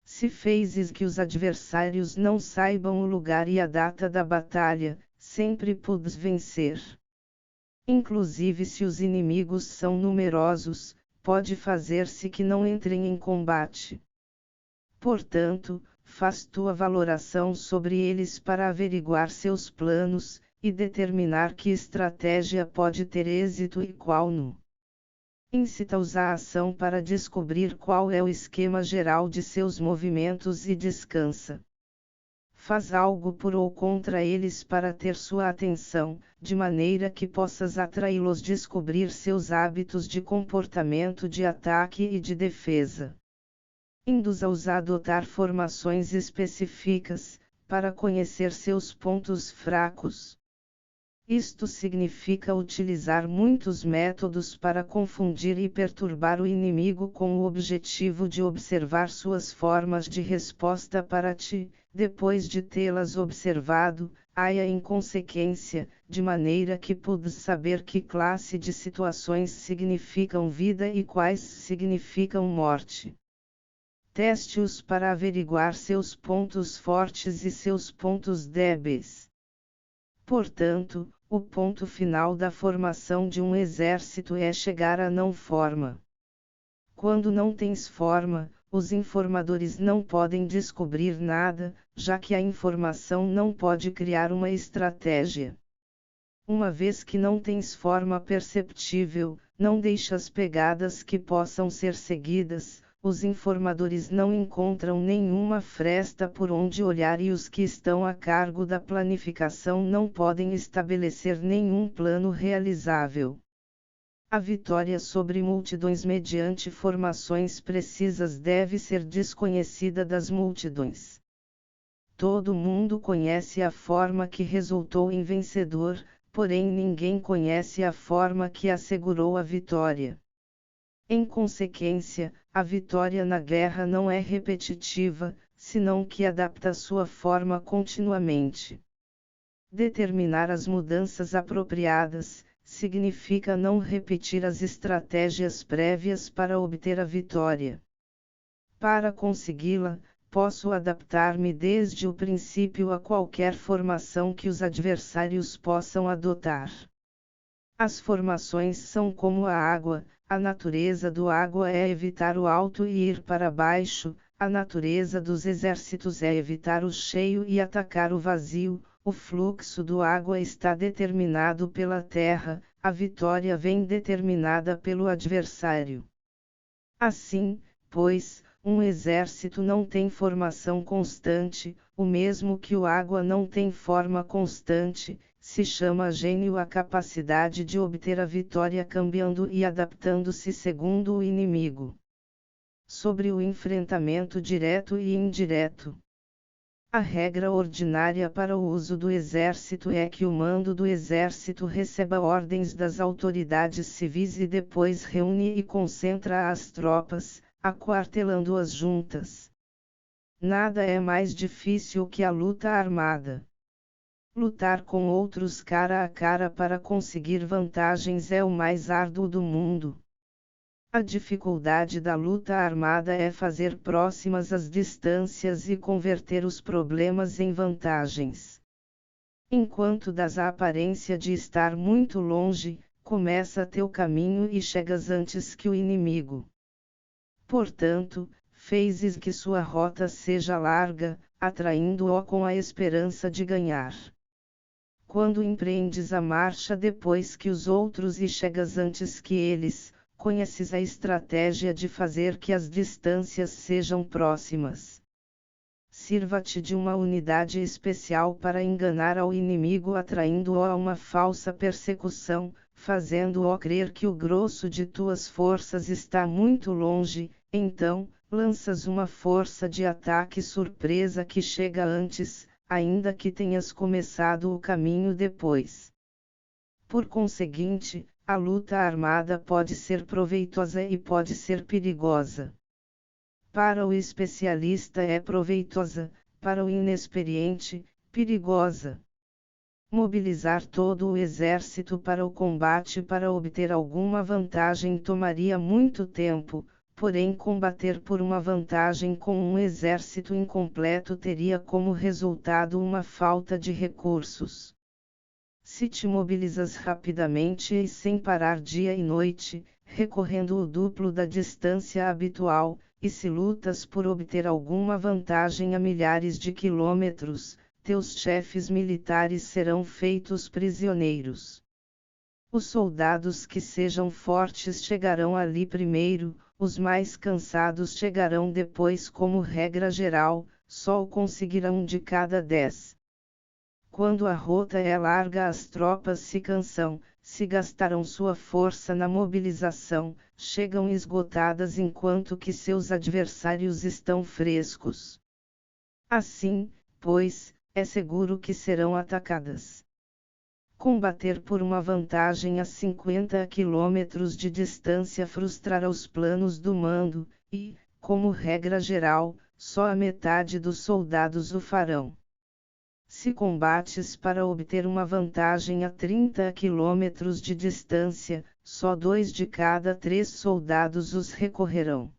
Se fezes que os adversários não saibam o lugar e a data da batalha, sempre podes vencer. Inclusive se os inimigos são numerosos, pode fazer-se que não entrem em combate. Portanto, faz tua valoração sobre eles para averiguar seus planos, e determinar que estratégia pode ter êxito e qual não. Incita-os à ação para descobrir qual é o esquema geral de seus movimentos e descansa. Faz algo por ou contra eles para ter sua atenção, de maneira que possas atraí-los, descobrir seus hábitos de comportamento de ataque e de defesa. Induza-os a adotar formações específicas, para conhecer seus pontos fracos. Isto significa utilizar muitos métodos para confundir e perturbar o inimigo com o objetivo de observar suas formas de resposta para ti, depois de tê-las observado, haja em consequência, de maneira que podes saber que classe de situações significam vida e quais significam morte. Teste-os para averiguar seus pontos fortes e seus pontos débeis. Portanto, o ponto final da formação de um exército é chegar à não forma. Quando não tens forma, os informadores não podem descobrir nada, já que a informação não pode criar uma estratégia. Uma vez que não tens forma perceptível, não deixas pegadas que possam ser seguidas, os informadores não encontram nenhuma fresta por onde olhar e os que estão a cargo da planificação não podem estabelecer nenhum plano realizável. A vitória sobre multidões mediante formações precisas deve ser desconhecida das multidões. Todo mundo conhece a forma que resultou em vencedor, porém ninguém conhece a forma que assegurou a vitória. Em consequência, a vitória na guerra não é repetitiva, senão que adapta sua forma continuamente. Determinar as mudanças apropriadas significa não repetir as estratégias prévias para obter a vitória. Para consegui-la, posso adaptar-me desde o princípio a qualquer formação que os adversários possam adotar. As formações são como a água, a natureza do água é evitar o alto e ir para baixo, a natureza dos exércitos é evitar o cheio e atacar o vazio, o fluxo do água está determinado pela terra, a vitória vem determinada pelo adversário. Assim, pois, um exército não tem formação constante, o mesmo que o água não tem forma constante, se chama gênio a capacidade de obter a vitória cambiando e adaptando-se segundo o inimigo. Sobre o enfrentamento direto e indireto. A regra ordinária para o uso do exército é que o mando do exército receba ordens das autoridades civis e depois reúne e concentra as tropas, aquartelando-as juntas. Nada é mais difícil que a luta armada. Lutar com outros cara a cara para conseguir vantagens é o mais árduo do mundo. A dificuldade da luta armada é fazer próximas as distâncias e converter os problemas em vantagens. Enquanto dás a aparência de estar muito longe, começa teu caminho e chegas antes que o inimigo. Portanto, fazes que sua rota seja larga, atraindo-o com a esperança de ganhar. Quando empreendes a marcha depois que os outros e chegas antes que eles, conheces a estratégia de fazer que as distâncias sejam próximas. Sirva-te de uma unidade especial para enganar ao inimigo atraindo-o a uma falsa persecução, fazendo-o crer que o grosso de tuas forças está muito longe, então, lanças uma força de ataque surpresa que chega antes, ainda que tenhas começado o caminho depois. Por conseguinte, a luta armada pode ser proveitosa e pode ser perigosa. Para o especialista é proveitosa, para o inexperiente, perigosa. Mobilizar todo o exército para o combate para obter alguma vantagem tomaria muito tempo, porém combater por uma vantagem com um exército incompleto teria como resultado uma falta de recursos. Se te mobilizas rapidamente e sem parar dia e noite, recorrendo o duplo da distância habitual, e se lutas por obter alguma vantagem a milhares de quilômetros, teus chefes militares serão feitos prisioneiros. Os soldados que sejam fortes chegarão ali primeiro, os mais cansados chegarão depois como regra geral, só o conseguirão de cada 10. Quando a rota é larga as tropas se cansam, se gastaram sua força na mobilização, chegam esgotadas enquanto que seus adversários estão frescos. Assim, pois, é seguro que serão atacadas. Combater por uma vantagem a 50 quilômetros de distância frustrará os planos do mando, e, como regra geral, só a metade dos soldados o farão. Se combates para obter uma vantagem a 30 quilômetros de distância, só 2 de cada 3 soldados os recorrerão.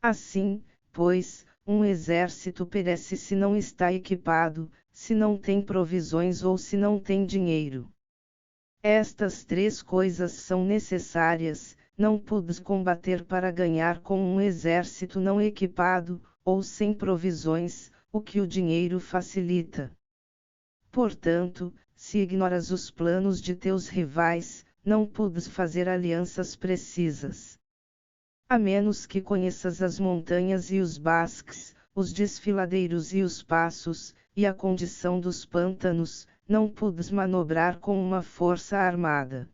Assim, pois, um exército perece se não está equipado, se não tem provisões ou se não tem dinheiro. Estas 3 coisas são necessárias, não podes combater para ganhar com um exército não equipado, ou sem provisões, o que o dinheiro facilita. Portanto, se ignoras os planos de teus rivais, não podes fazer alianças precisas. A menos que conheças as montanhas e os basques, os desfiladeiros e os passos, e a condição dos pântanos, não podes manobrar com uma força armada.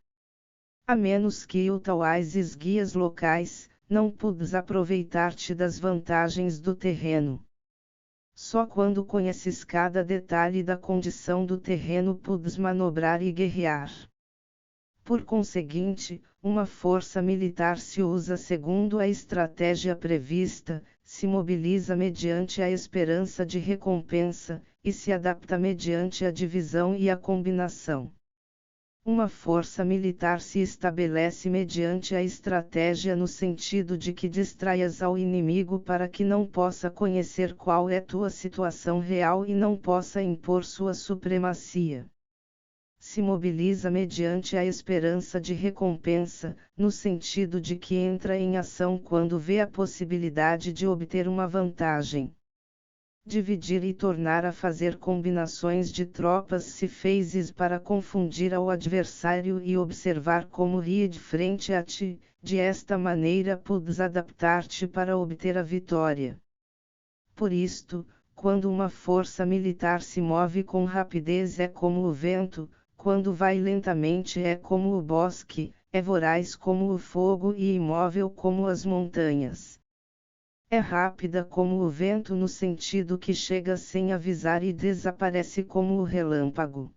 A menos que utilises guias locais, não podes aproveitar-te das vantagens do terreno. Só quando conheces cada detalhe da condição do terreno podes manobrar e guerrear. Por conseguinte, uma força militar se usa segundo a estratégia prevista, se mobiliza mediante a esperança de recompensa, e se adapta mediante a divisão e a combinação. Uma força militar se estabelece mediante a estratégia no sentido de que distraias ao inimigo para que não possa conhecer qual é tua situação real e não possa impor sua supremacia. Se mobiliza mediante a esperança de recompensa, no sentido de que entra em ação quando vê a possibilidade de obter uma vantagem. Dividir e tornar a fazer combinações de tropas se fazes para confundir ao adversário e observar como ri de frente a ti, de esta maneira podes adaptar-te para obter a vitória. Por isto, quando uma força militar se move com rapidez é como o vento, quando vai lentamente é como o bosque, é voraz como o fogo e imóvel como as montanhas. É rápida como o vento no sentido que chega sem avisar e desaparece como o relâmpago.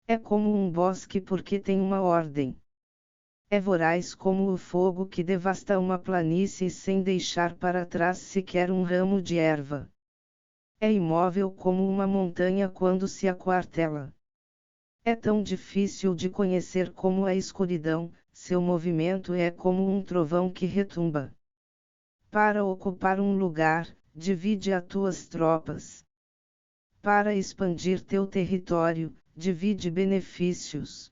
É como um bosque porque tem uma ordem. É voraz como o fogo que devasta uma planície sem deixar para trás sequer um ramo de erva. É imóvel como uma montanha quando se aquartela. É tão difícil de conhecer como a escuridão, seu movimento é como um trovão que retumba. Para ocupar um lugar, divide as tuas tropas. Para expandir teu território, divide benefícios.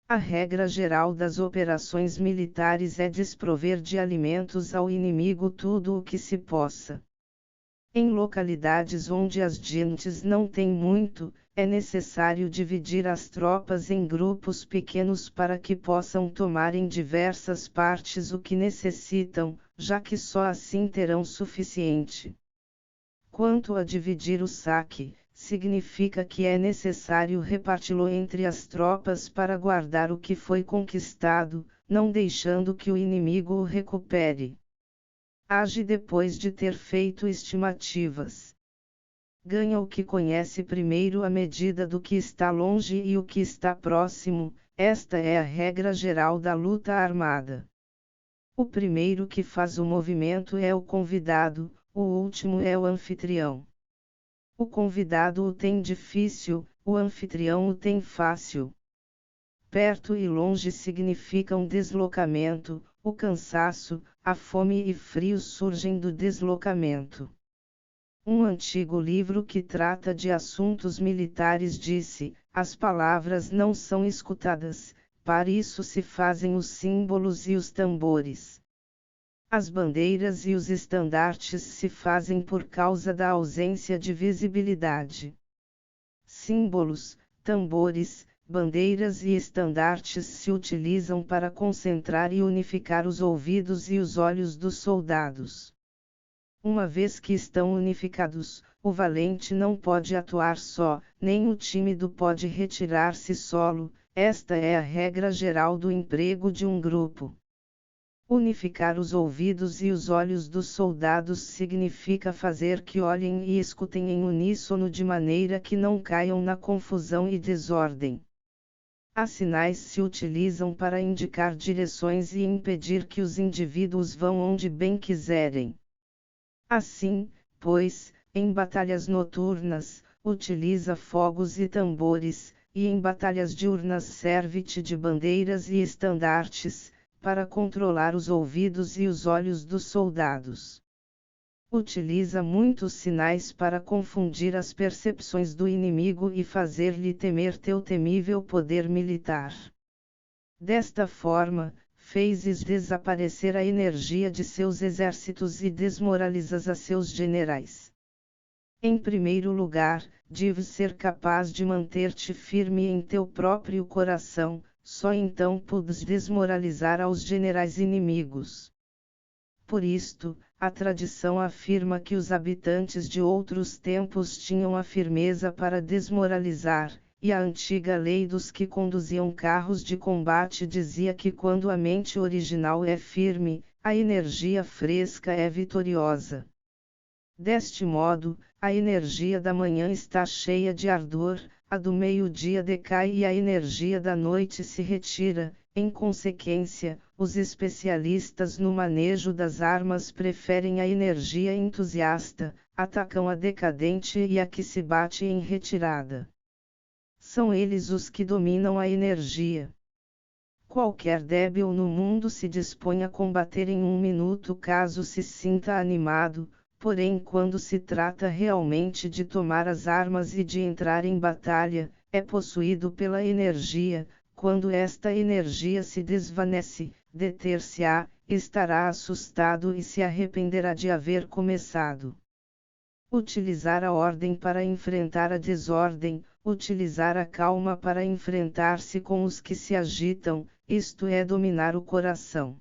A regra geral das operações militares é desprover de alimentos ao inimigo tudo o que se possa. Em localidades onde as gentes não têm muito, é necessário dividir as tropas em grupos pequenos para que possam tomar em diversas partes o que necessitam, já que só assim terão suficiente. Quanto a dividir o saque, significa que é necessário reparti-lo entre as tropas para guardar o que foi conquistado, não deixando que o inimigo o recupere. Age depois de ter feito estimativas. Ganha o que conhece primeiro à medida do que está longe e o que está próximo, esta é a regra geral da luta armada. O primeiro que faz o movimento é o convidado, o último é o anfitrião. O convidado o tem difícil, o anfitrião o tem fácil. Perto e longe significam deslocamento, o cansaço, a fome e frio surgem do deslocamento. Um antigo livro que trata de assuntos militares disse: as palavras não são escutadas, para isso se fazem os símbolos e os tambores. As bandeiras e os estandartes se fazem por causa da ausência de visibilidade. Símbolos, tambores, bandeiras e estandartes se utilizam para concentrar e unificar os ouvidos e os olhos dos soldados. Uma vez que estão unificados, o valente não pode atuar só, nem o tímido pode retirar-se solo, esta é a regra geral do emprego de um grupo. Unificar os ouvidos e os olhos dos soldados significa fazer que olhem e escutem em uníssono de maneira que não caiam na confusão e desordem. As sinais se utilizam para indicar direções e impedir que os indivíduos vão onde bem quiserem. Assim, pois, em batalhas noturnas, utiliza fogos e tambores, e em batalhas diurnas serve-te de bandeiras e estandartes, para controlar os ouvidos e os olhos dos soldados. Utiliza muitos sinais para confundir as percepções do inimigo e fazer-lhe temer teu temível poder militar. Desta forma, fazes desaparecer a energia de seus exércitos e desmoralizas a seus generais. Em primeiro lugar, deves ser capaz de manter-te firme em teu próprio coração, só então podes desmoralizar aos generais inimigos. Por isto, a tradição afirma que os habitantes de outros tempos tinham a firmeza para desmoralizar, e a antiga lei dos que conduziam carros de combate dizia que quando a mente original é firme, a energia fresca é vitoriosa. Deste modo, a energia da manhã está cheia de ardor, a do meio-dia decai e a energia da noite se retira, em consequência, os especialistas no manejo das armas preferem a energia entusiasta, atacam a decadente e a que se bate em retirada. São eles os que dominam a energia. Qualquer débil no mundo se dispõe a combater em 1 minuto caso se sinta animado, porém quando se trata realmente de tomar as armas e de entrar em batalha, é possuído pela energia. Quando esta energia se desvanece, deter-se-á, estará assustado e se arrependerá de haver começado. Utilizar a ordem para enfrentar a desordem, utilizar a calma para enfrentar-se com os que se agitam, isto é dominar o coração.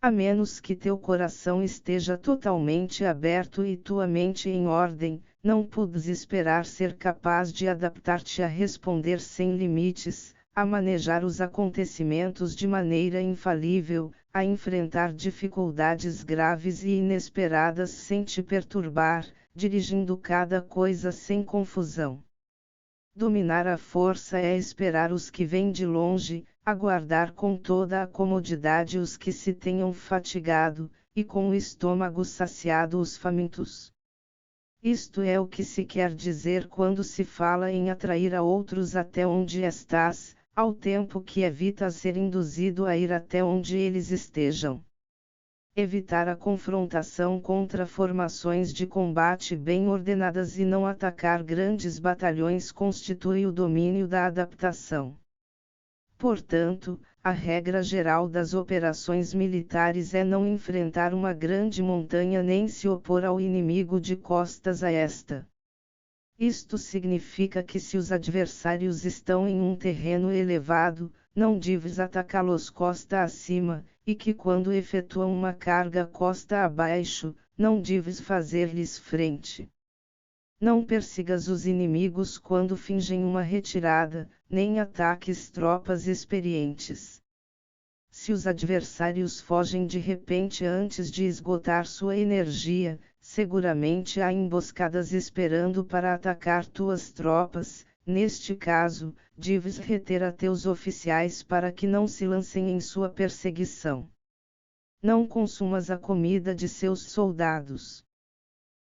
A menos que teu coração esteja totalmente aberto e tua mente em ordem, não podes esperar ser capaz de adaptar-te a responder sem limites, a manejar os acontecimentos de maneira infalível, a enfrentar dificuldades graves e inesperadas sem te perturbar, dirigindo cada coisa sem confusão. Dominar a força é esperar os que vêm de longe, aguardar com toda a comodidade os que se tenham fatigado, e com o estômago saciado os famintos. Isto é o que se quer dizer quando se fala em atrair a outros até onde estás, ao tempo que evitas ser induzido a ir até onde eles estejam. Evitar a confrontação contra formações de combate bem ordenadas e não atacar grandes batalhões constitui o domínio da adaptação. Portanto, a regra geral das operações militares é não enfrentar uma grande montanha nem se opor ao inimigo de costas a esta. Isto significa que se os adversários estão em um terreno elevado, não deves atacá-los costa acima, e que quando efetuam uma carga costa abaixo, não deves fazer-lhes frente. Não persigas os inimigos quando fingem uma retirada, nem ataques tropas experientes. Se os adversários fogem de repente antes de esgotar sua energia, seguramente há emboscadas esperando para atacar tuas tropas. Neste caso, deves reter a teus oficiais para que não se lancem em sua perseguição. Não consumas a comida de seus soldados.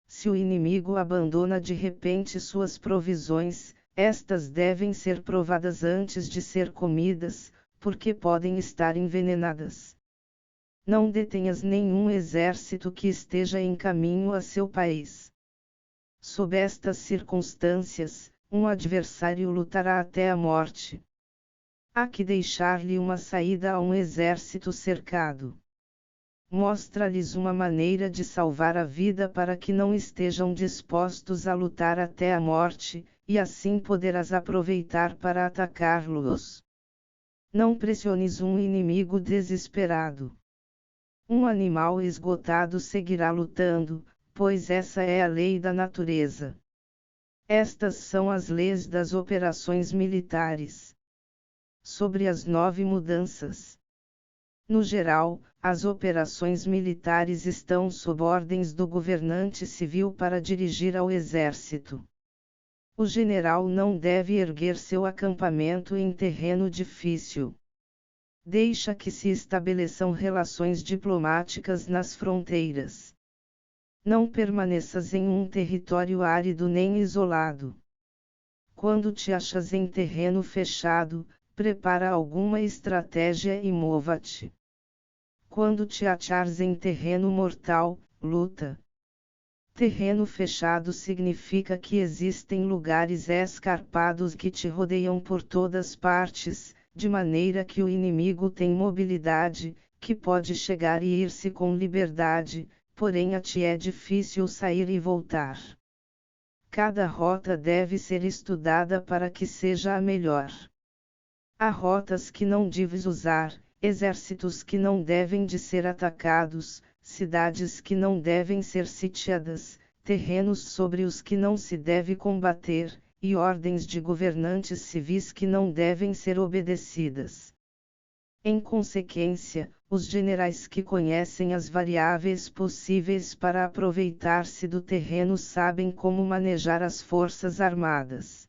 Se o inimigo abandona de repente suas provisões, estas devem ser provadas antes de ser comidas, porque podem estar envenenadas. Não detenhas nenhum exército que esteja em caminho a seu país. Sob estas circunstâncias, um adversário lutará até a morte. Há que deixar-lhe uma saída a um exército cercado. Mostra-lhes uma maneira de salvar a vida para que não estejam dispostos a lutar até a morte, e assim poderás aproveitar para atacá-los. Não pressiones um inimigo desesperado. Um animal esgotado seguirá lutando, pois essa é a lei da natureza. Estas são as leis das operações militares. Sobre as 9 mudanças. No geral, as operações militares estão sob ordens do governante civil para dirigir ao exército. O general não deve erguer seu acampamento em terreno difícil. Deixa que se estabeleçam relações diplomáticas nas fronteiras. Não permaneças em um território árido nem isolado. Quando te achas em terreno fechado, prepara alguma estratégia e mova-te. Quando te achares em terreno mortal, luta. Terreno fechado significa que existem lugares escarpados que te rodeiam por todas partes, de maneira que o inimigo tem mobilidade, que pode chegar e ir-se com liberdade, porém a ti é difícil sair e voltar. Cada rota deve ser estudada para que seja a melhor. Há rotas que não deves usar, exércitos que não devem de ser atacados, cidades que não devem ser sitiadas, terrenos sobre os que não se deve combater, e ordens de governantes civis que não devem ser obedecidas. Em consequência, os generais que conhecem as variáveis possíveis para aproveitar-se do terreno sabem como manejar as forças armadas.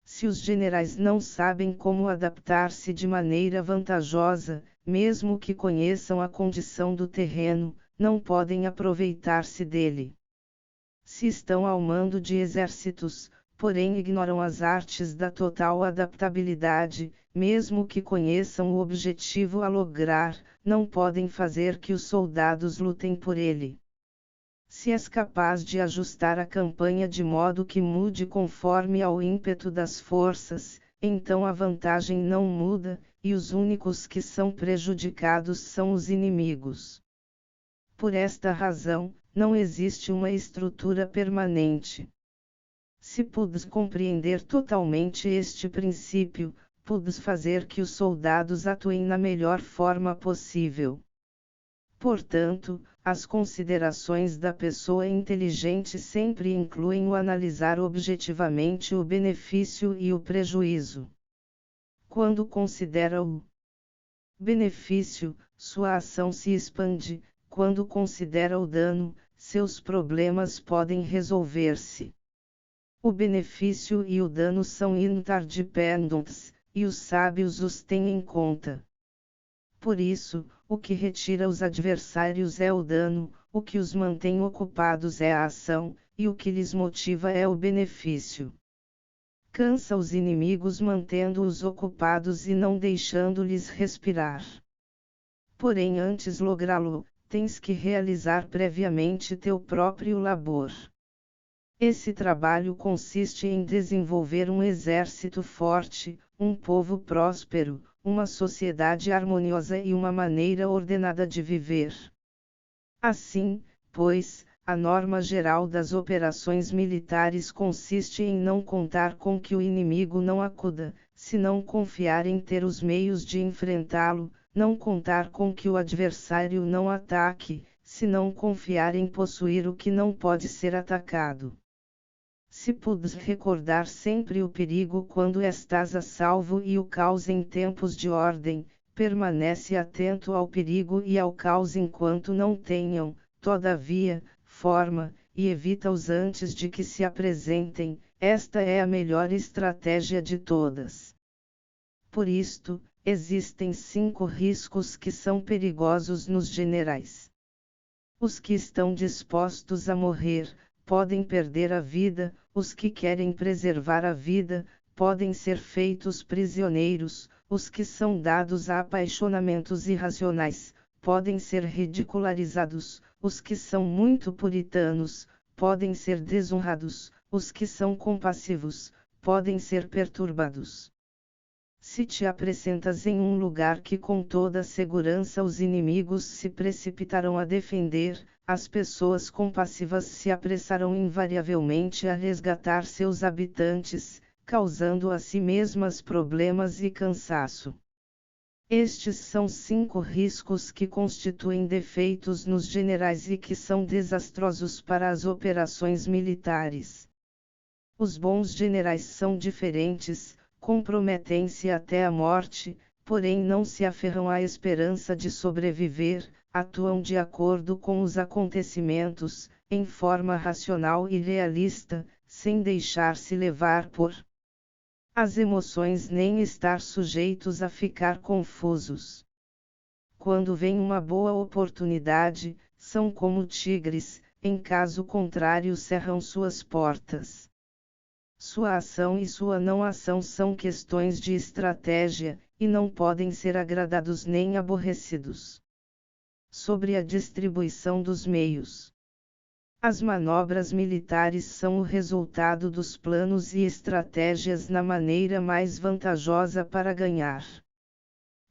Se os generais não sabem como adaptar-se de maneira vantajosa, mesmo que conheçam a condição do terreno, não podem aproveitar-se dele. Se estão ao mando de exércitos, porém ignoram as artes da total adaptabilidade, mesmo que conheçam o objetivo a lograr, não podem fazer que os soldados lutem por ele. Se és capaz de ajustar a campanha de modo que mude conforme ao ímpeto das forças, então a vantagem não muda, e os únicos que são prejudicados são os inimigos. Por esta razão, não existe uma estrutura permanente. Se pudes compreender totalmente este princípio, pudes fazer que os soldados atuem na melhor forma possível. Portanto, as considerações da pessoa inteligente sempre incluem o analisar objetivamente o benefício e o prejuízo. Quando considera o benefício, sua ação se expande; quando considera o dano, seus problemas podem resolver-se. O benefício e o dano são interdependentes, e os sábios os têm em conta. Por isso, o que retira os adversários é o dano, o que os mantém ocupados é a ação, e o que lhes motiva é o benefício. Cansa os inimigos mantendo-os ocupados e não deixando-lhes respirar. Porém, antes lográ-lo, tens que realizar previamente teu próprio labor. Esse trabalho consiste em desenvolver um exército forte, um povo próspero, uma sociedade harmoniosa e uma maneira ordenada de viver. Assim, pois, a norma geral das operações militares consiste em não contar com que o inimigo não acuda, senão confiar em ter os meios de enfrentá-lo, não contar com que o adversário não ataque, senão confiar em possuir o que não pode ser atacado. Se pudes recordar sempre o perigo quando estás a salvo e o caos em tempos de ordem, permanece atento ao perigo e ao caos enquanto não tenham, todavia, forma, e evita-os antes de que se apresentem. Esta é a melhor estratégia de todas. Por isto, existem 5 riscos que são perigosos nos generais. Os que estão dispostos a morrer, podem perder a vida; os que querem preservar a vida, podem ser feitos prisioneiros; os que são dados a apaixonamentos irracionais, podem ser ridicularizados; os que são muito puritanos, podem ser desonrados; os que são compassivos, podem ser perturbados. Se te apresentas em um lugar que com toda segurança os inimigos se precipitarão a defender, as pessoas compassivas se apressarão invariavelmente a resgatar seus habitantes, causando a si mesmas problemas e cansaço. Estes são 5 riscos que constituem defeitos nos generais e que são desastrosos para as operações militares. Os bons generais são diferentes, comprometem-se até a morte, porém não se aferram à esperança de sobreviver, atuam de acordo com os acontecimentos, em forma racional e realista, sem deixar-se levar por as emoções nem estar sujeitos a ficar confusos. Quando vem uma boa oportunidade, são como tigres, em caso contrário cerram suas portas. Sua ação e sua não ação são questões de estratégia, e não podem ser agradados nem aborrecidos. Sobre a distribuição dos meios. As manobras militares são o resultado dos planos e estratégias na maneira mais vantajosa para ganhar.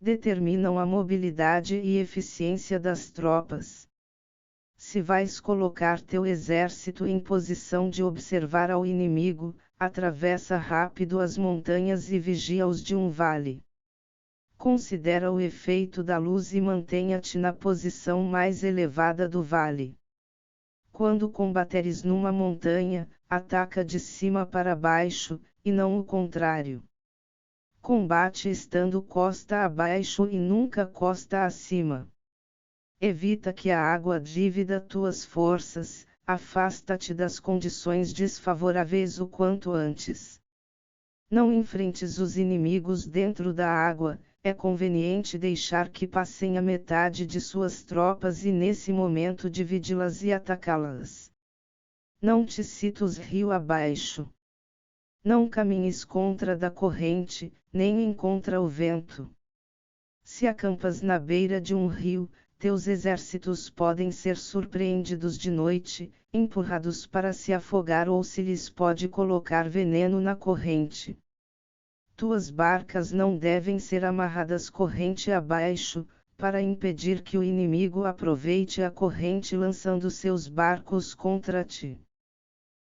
Determinam a mobilidade e eficiência das tropas. Se vais colocar teu exército em posição de observar ao inimigo, atravessa rápido as montanhas e vigia-os de um vale. Considera o efeito da luz e mantenha-te na posição mais elevada do vale. Quando combateres numa montanha, ataca de cima para baixo, e não o contrário. Combate estando costa abaixo e nunca costa acima. Evita que a água divida tuas forças, afasta-te das condições desfavoráveis o quanto antes. Não enfrentes os inimigos dentro da água, é conveniente deixar que passem a metade de suas tropas e nesse momento dividi-las e atacá-las. Não te citos rio abaixo. Não caminhes contra da corrente, nem em contra o vento. Se acampas na beira de um rio, teus exércitos podem ser surpreendidos de noite, empurrados para se afogar ou se lhes pode colocar veneno na corrente. Tuas barcas não devem ser amarradas corrente abaixo, para impedir que o inimigo aproveite a corrente lançando seus barcos contra ti.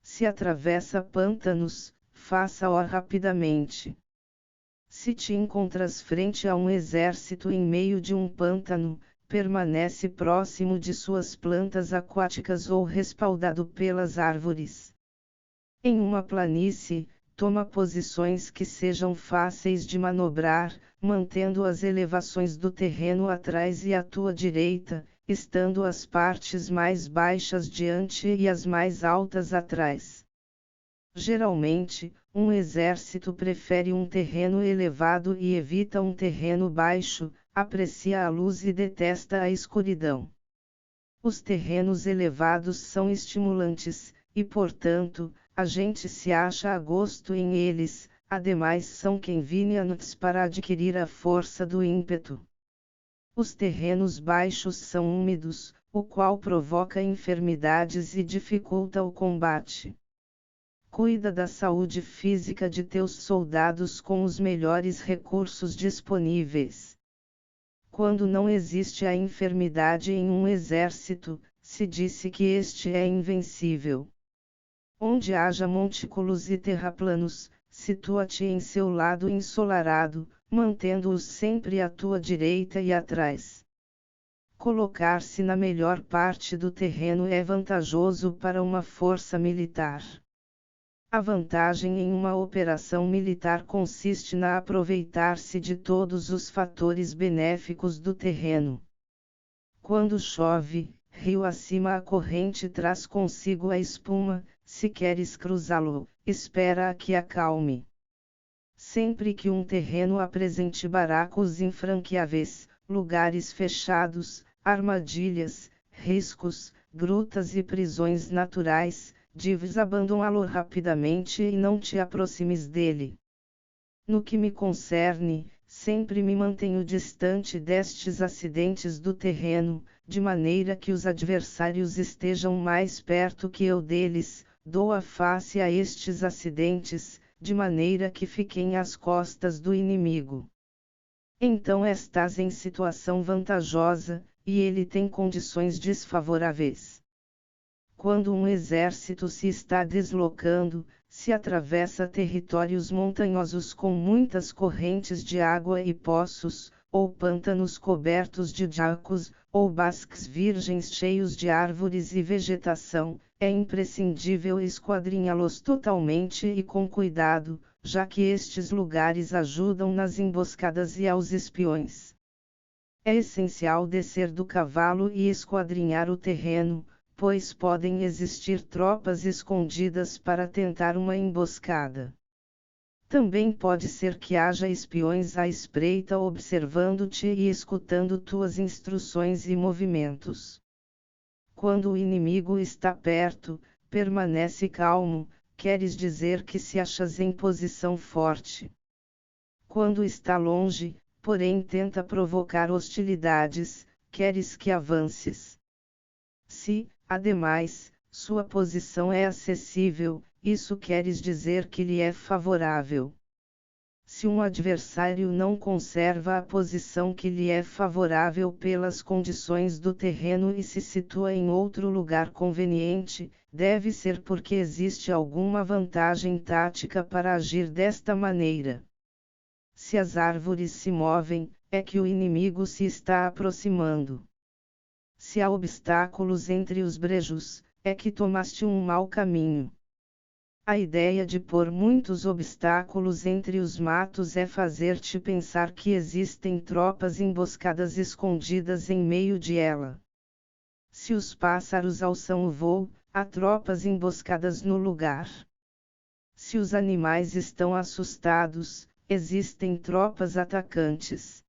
Se atravessa pântanos, faça-o rapidamente. Se te encontras frente a um exército em meio de um pântano, permanece próximo de suas plantas aquáticas ou respaldado pelas árvores. Em uma planície, toma posições que sejam fáceis de manobrar, mantendo as elevações do terreno atrás e à tua direita, estando as partes mais baixas diante e as mais altas atrás. Geralmente, um exército prefere um terreno elevado e evita um terreno baixo, aprecia a luz e detesta a escuridão. Os terrenos elevados são estimulantes, e portanto, a gente se acha a gosto em eles, ademais são convenientes para adquirir a força do ímpeto. Os terrenos baixos são úmidos, o qual provoca enfermidades e dificulta o combate. Cuida da saúde física de teus soldados com os melhores recursos disponíveis. Quando não existe a enfermidade em um exército, se disse que este é invencível. Onde haja montículos e terraplanos, situa-te em seu lado ensolarado, mantendo-os sempre à tua direita e atrás. Colocar-se na melhor parte do terreno é vantajoso para uma força militar. A vantagem em uma operação militar consiste na aproveitar-se de todos os fatores benéficos do terreno. Quando chove, rio acima a corrente traz consigo a espuma, se queres cruzá-lo, espera a que acalme. Sempre que um terreno apresente barracos infranqueáveis, lugares fechados, armadilhas, riscos, grutas e prisões naturais, deves abandoná-lo rapidamente e não te aproximes dele. No que me concerne, sempre me mantenho distante destes acidentes do terreno, de maneira que os adversários estejam mais perto que eu deles, dou a face a estes acidentes, de maneira que fiquem às costas do inimigo. Então estás em situação vantajosa, e ele tem condições desfavoráveis. Quando um exército se está deslocando, se atravessa territórios montanhosos com muitas correntes de água e poços, ou pântanos cobertos de jacos, ou basques virgens cheios de árvores e vegetação, é imprescindível esquadrinhá-los totalmente e com cuidado, já que estes lugares ajudam nas emboscadas e aos espiões. É essencial descer do cavalo e esquadrinhar o terreno, pois podem existir tropas escondidas para tentar uma emboscada. Também pode ser que haja espiões à espreita observando-te e escutando tuas instruções e movimentos. Quando o inimigo está perto, permanece calmo, queres dizer que se achas em posição forte. Quando está longe, porém tenta provocar hostilidades, queres que avances. Se, ademais, sua posição é acessível, isso queres dizer que lhe é favorável. Se um adversário não conserva a posição que lhe é favorável pelas condições do terreno e se situa em outro lugar conveniente, deve ser porque existe alguma vantagem tática para agir desta maneira. Se as árvores se movem, é que o inimigo se está aproximando. Se há obstáculos entre os brejos, é que tomaste um mau caminho. A ideia de pôr muitos obstáculos entre os matos é fazer-te pensar que existem tropas emboscadas escondidas em meio de ela. Se os pássaros alçam o voo, há tropas emboscadas no lugar. Se os animais estão assustados, existem tropas atacantes.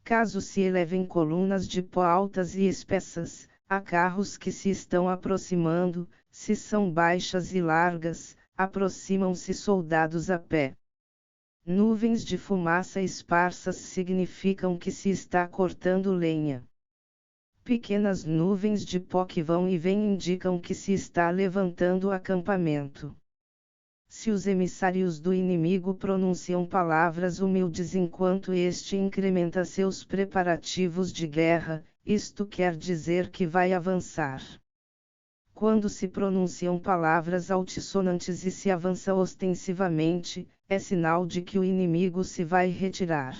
Caso se elevem colunas de pó altas e espessas, há carros que se estão aproximando, se são baixas e largas, aproximam-se soldados a pé. Nuvens de fumaça esparsas significam que se está cortando lenha. Pequenas nuvens de pó que vão e vêm indicam que se está levantando acampamento. Se os emissários do inimigo pronunciam palavras humildes enquanto este incrementa seus preparativos de guerra, isto quer dizer que vai avançar. Quando se pronunciam palavras altissonantes e se avança ostensivamente, é sinal de que o inimigo se vai retirar.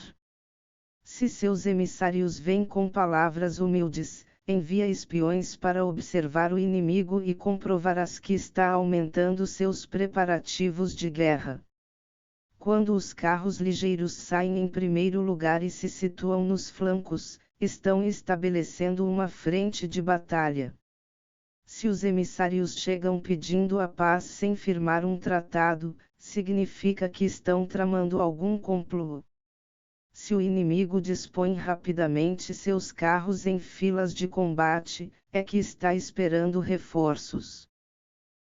Se seus emissários vêm com palavras humildes, envia espiões para observar o inimigo e comprovarás que está aumentando seus preparativos de guerra. Quando os carros ligeiros saem em primeiro lugar e se situam nos flancos, estão estabelecendo uma frente de batalha. Se os emissários chegam pedindo a paz sem firmar um tratado, significa que estão tramando algum complô. Se o inimigo dispõe rapidamente seus carros em filas de combate, é que está esperando reforços.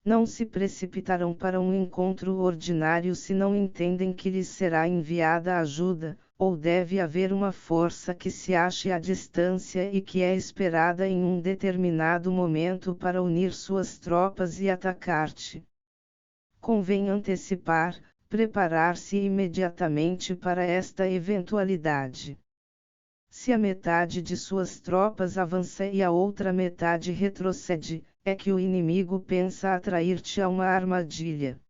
Não se precipitarão para um encontro ordinário se não entendem que lhes será enviada ajuda, ou deve haver uma força que se ache à distância e que é esperada em um determinado momento para unir suas tropas e atacar-te. Convém antecipar, preparar-se imediatamente para esta eventualidade. Se a metade de suas tropas avança e a outra metade retrocede, é que o inimigo pensa atrair-te a uma armadilha.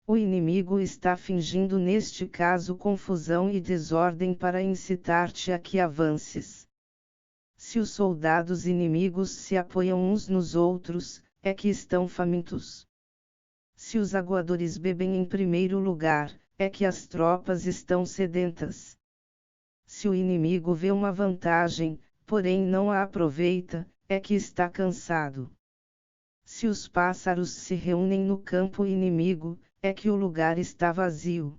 O inimigo está fingindo neste caso confusão e desordem para incitar-te a que avances. Se os soldados inimigos se apoiam uns nos outros, é que estão famintos. Se os aguadores bebem em primeiro lugar, é que as tropas estão sedentas. Se o inimigo vê uma vantagem, porém não a aproveita, é que está cansado. Se os pássaros se reúnem no campo inimigo, é que o lugar está vazio.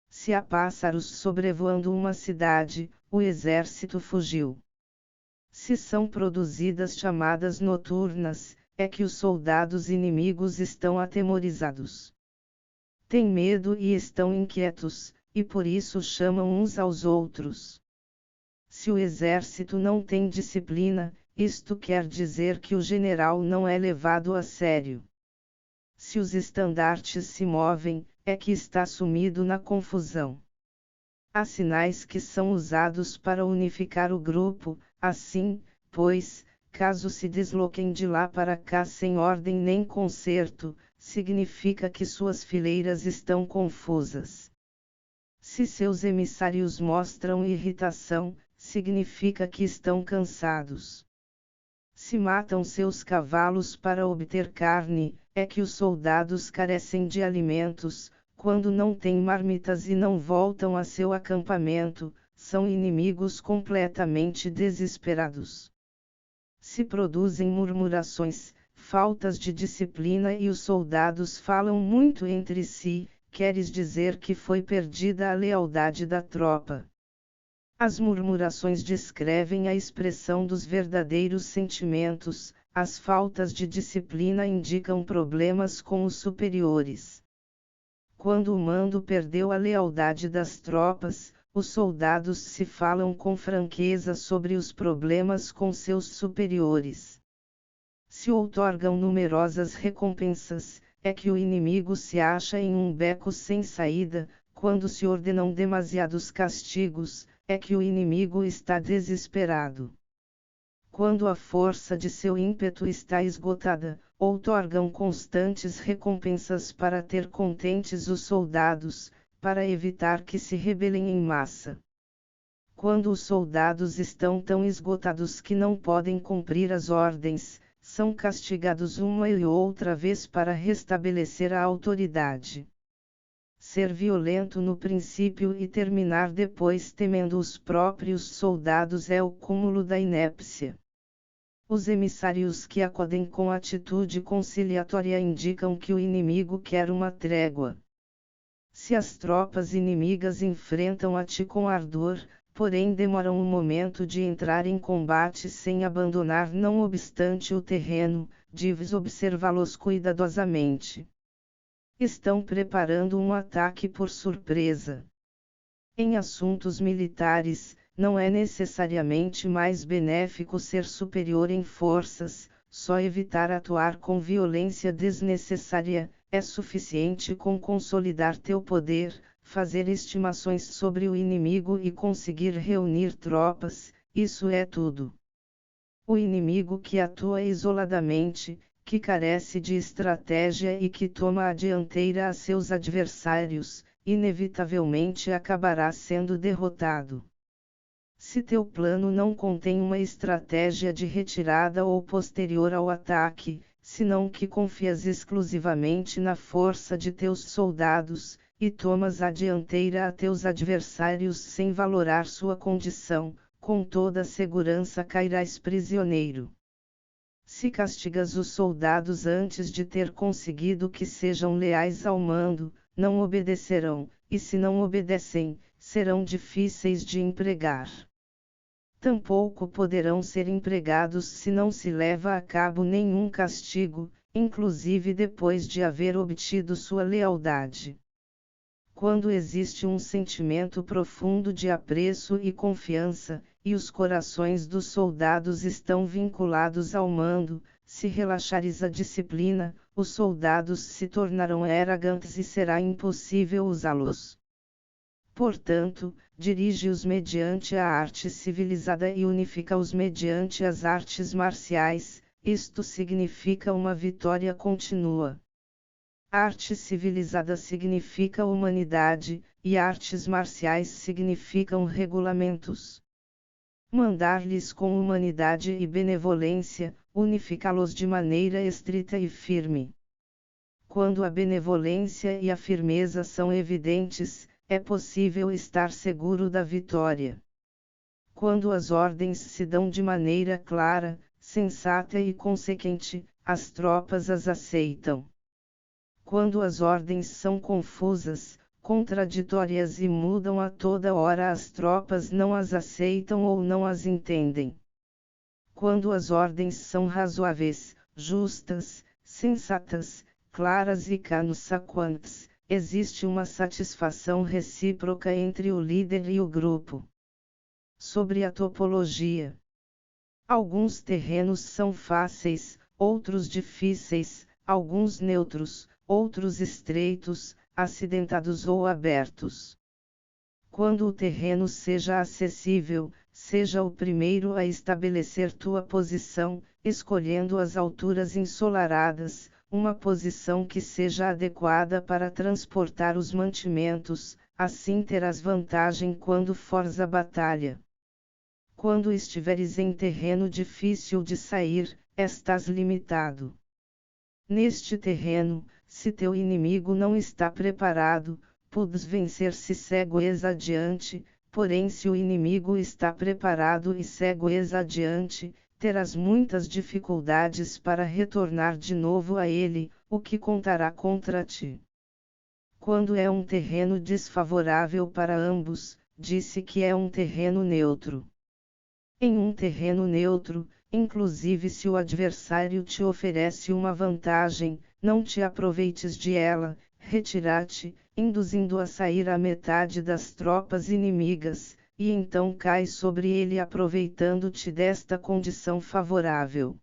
Se há pássaros sobrevoando uma cidade, o exército fugiu. Se são produzidas chamadas noturnas, é que os soldados inimigos estão atemorizados. Têm medo e estão inquietos, e por isso chamam uns aos outros. Se o exército não tem disciplina, isto quer dizer que o general não é levado a sério. Se os estandartes se movem, é que está sumido na confusão. Há sinais que são usados para unificar o grupo, assim, pois, caso se desloquem de lá para cá sem ordem nem concerto, significa que suas fileiras estão confusas. Se seus emissários mostram irritação, significa que estão cansados. Se matam seus cavalos para obter carne, é que os soldados carecem de alimentos, quando não têm marmitas e não voltam a seu acampamento, são inimigos completamente desesperados. Se produzem murmurações, faltas de disciplina e os soldados falam muito entre si, queres dizer que foi perdida a lealdade da tropa. As murmurações descrevem a expressão dos verdadeiros sentimentos, as faltas de disciplina indicam problemas com os superiores. Quando o mando perdeu a lealdade das tropas, os soldados se falam com franqueza sobre os problemas com seus superiores. Se outorgam numerosas recompensas, é que o inimigo se acha em um beco sem saída, quando se ordenam demasiados castigos, é que o inimigo está desesperado. Quando a força de seu ímpeto está esgotada, outorgam constantes recompensas para ter contentes os soldados, para evitar que se rebelem em massa. Quando os soldados estão tão esgotados que não podem cumprir as ordens, são castigados uma e outra vez para restabelecer a autoridade. Ser violento no princípio e terminar depois temendo os próprios soldados é o cúmulo da inépcia. Os emissários que acodem com atitude conciliatória indicam que o inimigo quer uma trégua. Se as tropas inimigas enfrentam a ti com ardor, porém demoram um momento de entrar em combate sem abandonar não obstante o terreno, deves observá-los cuidadosamente. Estão preparando um ataque por surpresa. Em assuntos militares, não é necessariamente mais benéfico ser superior em forças, só evitar atuar com violência desnecessária, é suficiente com consolidar teu poder, fazer estimações sobre o inimigo e conseguir reunir tropas, isso é tudo. O inimigo que atua isoladamente, que carece de estratégia e que toma a dianteira a seus adversários, inevitavelmente acabará sendo derrotado. Se teu plano não contém uma estratégia de retirada ou posterior ao ataque, senão que confias exclusivamente na força de teus soldados, e tomas a dianteira a teus adversários sem valorar sua condição, com toda segurança cairás prisioneiro. Se castigas os soldados antes de ter conseguido que sejam leais ao mando, não obedecerão, e se não obedecem, serão difíceis de empregar. Tampouco poderão ser empregados se não se leva a cabo nenhum castigo, inclusive depois de haver obtido sua lealdade. Quando existe um sentimento profundo de apreço e confiança, e os corações dos soldados estão vinculados ao mando, se relaxares a disciplina, os soldados se tornarão arrogantes e será impossível usá-los. Portanto, dirige-os mediante a arte civilizada e unifica-os mediante as artes marciais, isto significa uma vitória contínua. Arte civilizada significa humanidade, e artes marciais significam regulamentos. Mandar-lhes com humanidade e benevolência, unificá-los de maneira estrita e firme. Quando a benevolência e a firmeza são evidentes, é possível estar seguro da vitória. Quando as ordens se dão de maneira clara, sensata e consequente, as tropas as aceitam. Quando as ordens são confusas, contraditórias e mudam a toda hora, as tropas não as aceitam ou não as entendem. Quando as ordens são razoáveis, justas, sensatas, claras e consequentes, existe uma satisfação recíproca entre o líder e o grupo. Sobre a topologia. Alguns terrenos são fáceis, outros difíceis, alguns neutros, outros estreitos, acidentados ou abertos. Quando o terreno seja acessível, seja o primeiro a estabelecer tua posição, escolhendo as alturas ensolaradas, uma posição que seja adequada para transportar os mantimentos, assim terás vantagem quando fores à batalha. Quando estiveres em terreno difícil de sair, estás limitado. Neste terreno, se teu inimigo não está preparado, podes vencer-se segues adiante, porém se o inimigo está preparado e segues adiante, terás muitas dificuldades para retornar de novo a ele, o que contará contra ti. Quando é um terreno desfavorável para ambos, disse que é um terreno neutro. Em um terreno neutro, inclusive se o adversário te oferece uma vantagem, não te aproveites de ela, retira-te, induzindo a sair a metade das tropas inimigas, e então cai sobre ele aproveitando-te desta condição favorável.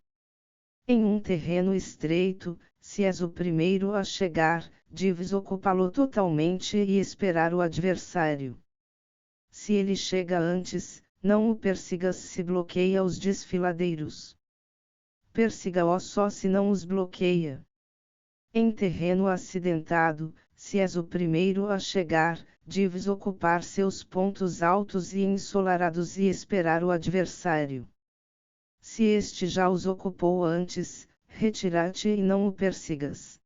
Em um terreno estreito, se és o primeiro a chegar, deves ocupá-lo totalmente e esperar o adversário. Se ele chega antes, não o persigas se bloqueia os desfiladeiros. Persiga-o só se não os bloqueia. Em terreno acidentado, se és o primeiro a chegar, deves ocupar seus pontos altos e ensolarados e esperar o adversário. Se este já os ocupou antes, retira-te e não o persigas.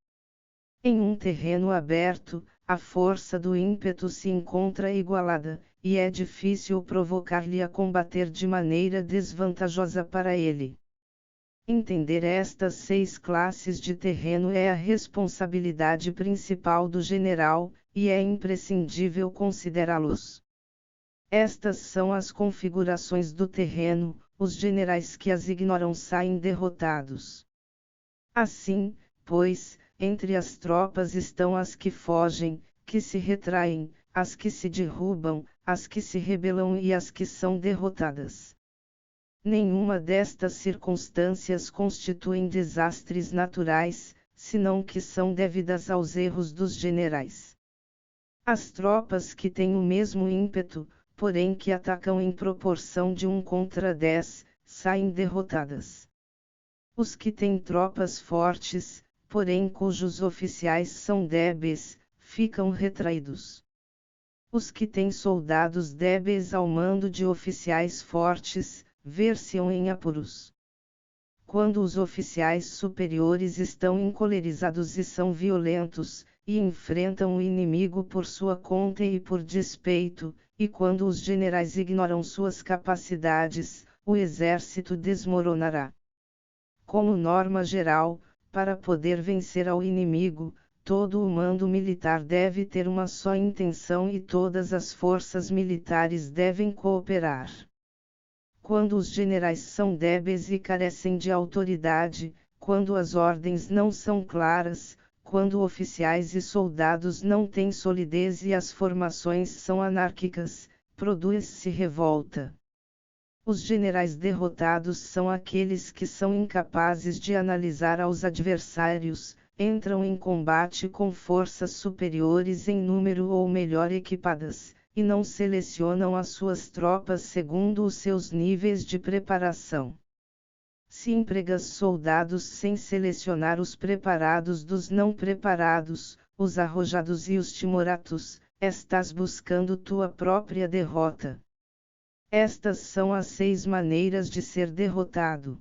Em um terreno aberto, a força do ímpeto se encontra igualada, e é difícil provocar-lhe a combater de maneira desvantajosa para ele. Entender estas 6 classes de terreno é a responsabilidade principal do general, e é imprescindível considerá-los. Estas são as configurações do terreno, os generais que as ignoram saem derrotados. Assim, pois, entre as tropas estão as que fogem, que se retraem, as que se derrubam, as que se rebelam e as que são derrotadas. Nenhuma destas circunstâncias constituem desastres naturais, senão que são devidas aos erros dos generais. As tropas que têm o mesmo ímpeto, porém que atacam em proporção de 1 contra 10, saem derrotadas. Os que têm tropas fortes, porém cujos oficiais são débeis, ficam retraídos. Os que têm soldados débeis ao mando de oficiais fortes, ver-se-ão em apuros. Quando os oficiais superiores estão encolerizados e são violentos, e enfrentam o inimigo por sua conta e por despeito, e quando os generais ignoram suas capacidades, o exército desmoronará. Como norma geral, para poder vencer ao inimigo, todo o mando militar deve ter uma só intenção e todas as forças militares devem cooperar. Quando os generais são débeis e carecem de autoridade, quando as ordens não são claras, quando oficiais e soldados não têm solidez e as formações são anárquicas, produz-se revolta. Os generais derrotados são aqueles que são incapazes de analisar aos adversários, entram em combate com forças superiores em número ou melhor equipadas, e não selecionam as suas tropas segundo os seus níveis de preparação. Se empregas soldados sem selecionar os preparados dos não preparados, os arrojados e os timoratos, estás buscando tua própria derrota. Estas são as 6 maneiras de ser derrotado.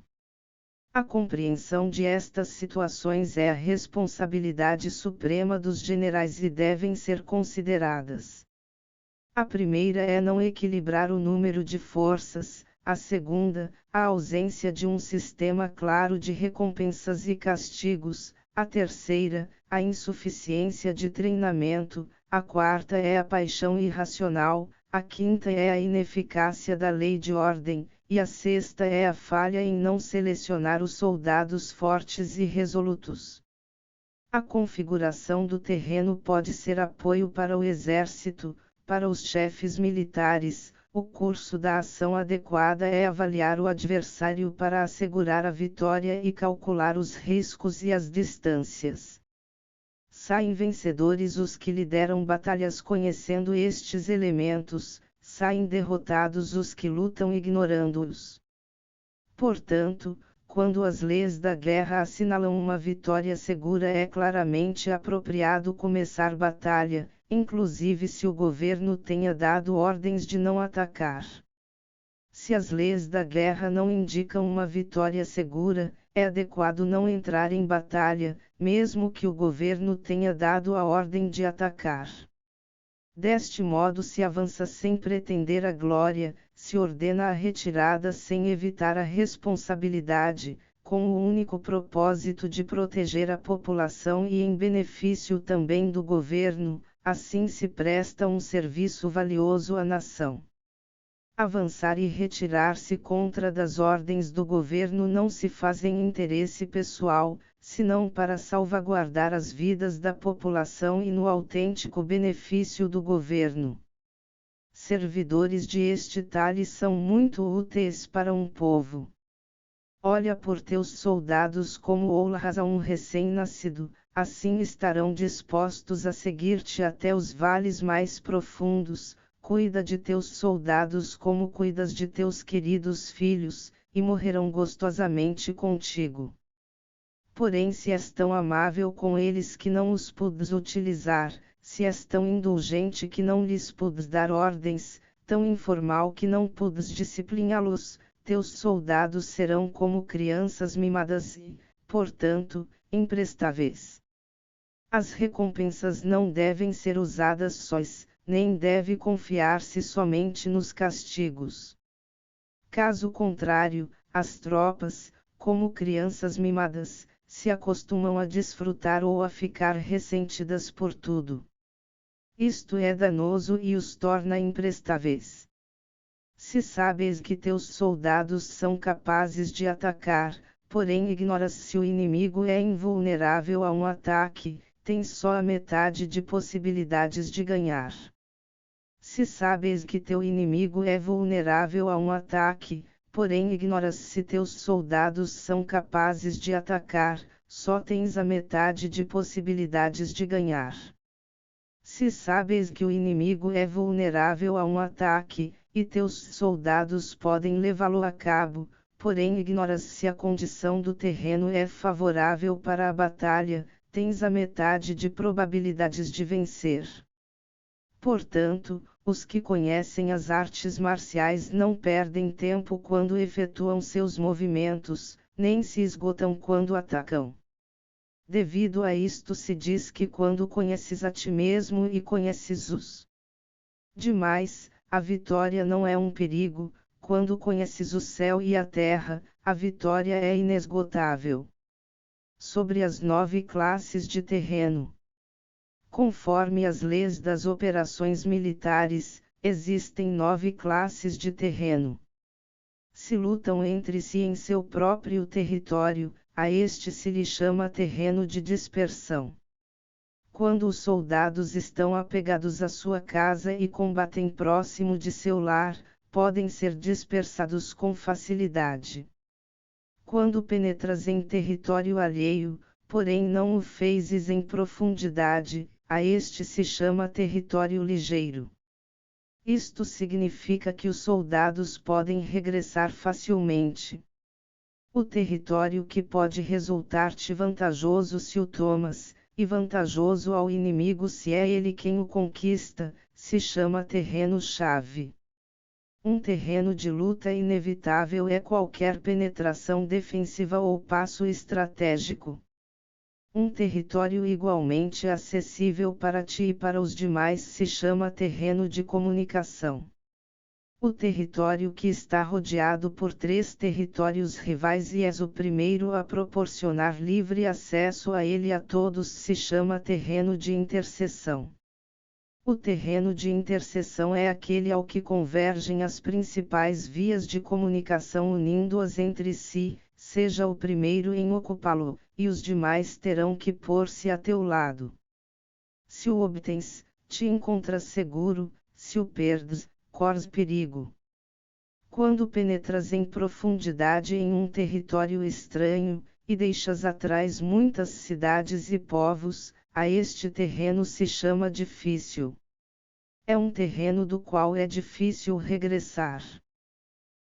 A compreensão de estas situações é a responsabilidade suprema dos generais e devem ser consideradas. A primeira é não equilibrar o número de forças, a segunda, a ausência de um sistema claro de recompensas e castigos, a terceira, a insuficiência de treinamento, a quarta é a paixão irracional, a quinta é a ineficácia da lei de ordem, e a sexta é a falha em não selecionar os soldados fortes e resolutos. A configuração do terreno pode ser apoio para o exército, para os chefes militares. O curso da ação adequada é avaliar o adversário para assegurar a vitória e calcular os riscos e as distâncias. Saem vencedores os que lideram batalhas conhecendo estes elementos, saem derrotados os que lutam ignorando-os. Portanto, quando as leis da guerra assinalam uma vitória segura, é claramente apropriado começar batalha, inclusive se o governo tenha dado ordens de não atacar. Se as leis da guerra não indicam uma vitória segura, é adequado não entrar em batalha, mesmo que o governo tenha dado a ordem de atacar. Deste modo se avança sem pretender a glória, se ordena a retirada sem evitar a responsabilidade, com o único propósito de proteger a população e em benefício também do governo. Assim se presta um serviço valioso à nação. Avançar e retirar-se contra das ordens do governo não se faz em interesse pessoal, senão para salvaguardar as vidas da população e no autêntico benefício do governo. Servidores de este talhe são muito úteis para um povo. Olha por teus soldados como honras a um recém-nascido, assim estarão dispostos a seguir-te até os vales mais profundos. Cuida de teus soldados como cuidas de teus queridos filhos, e morrerão gostosamente contigo. Porém, se és tão amável com eles que não os podes utilizar, se és tão indulgente que não lhes podes dar ordens, tão informal que não podes discipliná-los, teus soldados serão como crianças mimadas e, portanto, imprestáveis. As recompensas não devem ser usadas sós, nem deve confiar-se somente nos castigos. Caso contrário, as tropas, como crianças mimadas, se acostumam a desfrutar ou a ficar ressentidas por tudo. Isto é danoso e os torna imprestáveis. Se sabes que teus soldados são capazes de atacar, porém ignoras se o inimigo é invulnerável a um ataque, tens só a metade de possibilidades de ganhar. Se sabes que teu inimigo é vulnerável a um ataque, porém ignoras se teus soldados são capazes de atacar, só tens a metade de possibilidades de ganhar. Se sabes que o inimigo é vulnerável a um ataque, e teus soldados podem levá-lo a cabo, porém ignoras se a condição do terreno é favorável para a batalha, tens a metade de probabilidades de vencer. Portanto, os que conhecem as artes marciais não perdem tempo quando efetuam seus movimentos, nem se esgotam quando atacam. Devido a isto se diz que quando conheces a ti mesmo e conheces os demais, a vitória não é um perigo, quando conheces o céu e a terra, a vitória é inesgotável. Sobre as 9 classes de terreno. Conforme as leis das operações militares, existem 9 classes de terreno. Se lutam entre si em seu próprio território, a este se lhe chama terreno de dispersão. Quando os soldados estão apegados à sua casa e combatem próximo de seu lar, podem ser dispersados com facilidade. Quando penetras em território alheio, porém não o fezes em profundidade, a este se chama território ligeiro. Isto significa que os soldados podem regressar facilmente. O território que pode resultar-te vantajoso se o tomas, e vantajoso ao inimigo se é ele quem o conquista, se chama terreno-chave. Um terreno de luta inevitável é qualquer penetração defensiva ou passo estratégico. Um território igualmente acessível para ti e para os demais se chama terreno de comunicação. O território que está rodeado por 3 territórios rivais e és o primeiro a proporcionar livre acesso a ele a todos se chama terreno de interseção. O terreno de interseção é aquele ao que convergem as principais vias de comunicação unindo-as entre si, seja o primeiro em ocupá-lo, e os demais terão que pôr-se a teu lado. Se o obtens, te encontras seguro, se o perdes, corres perigo. Quando penetras em profundidade em um território estranho, e deixas atrás muitas cidades e povos, a este terreno se chama difícil. É um terreno do qual é difícil regressar.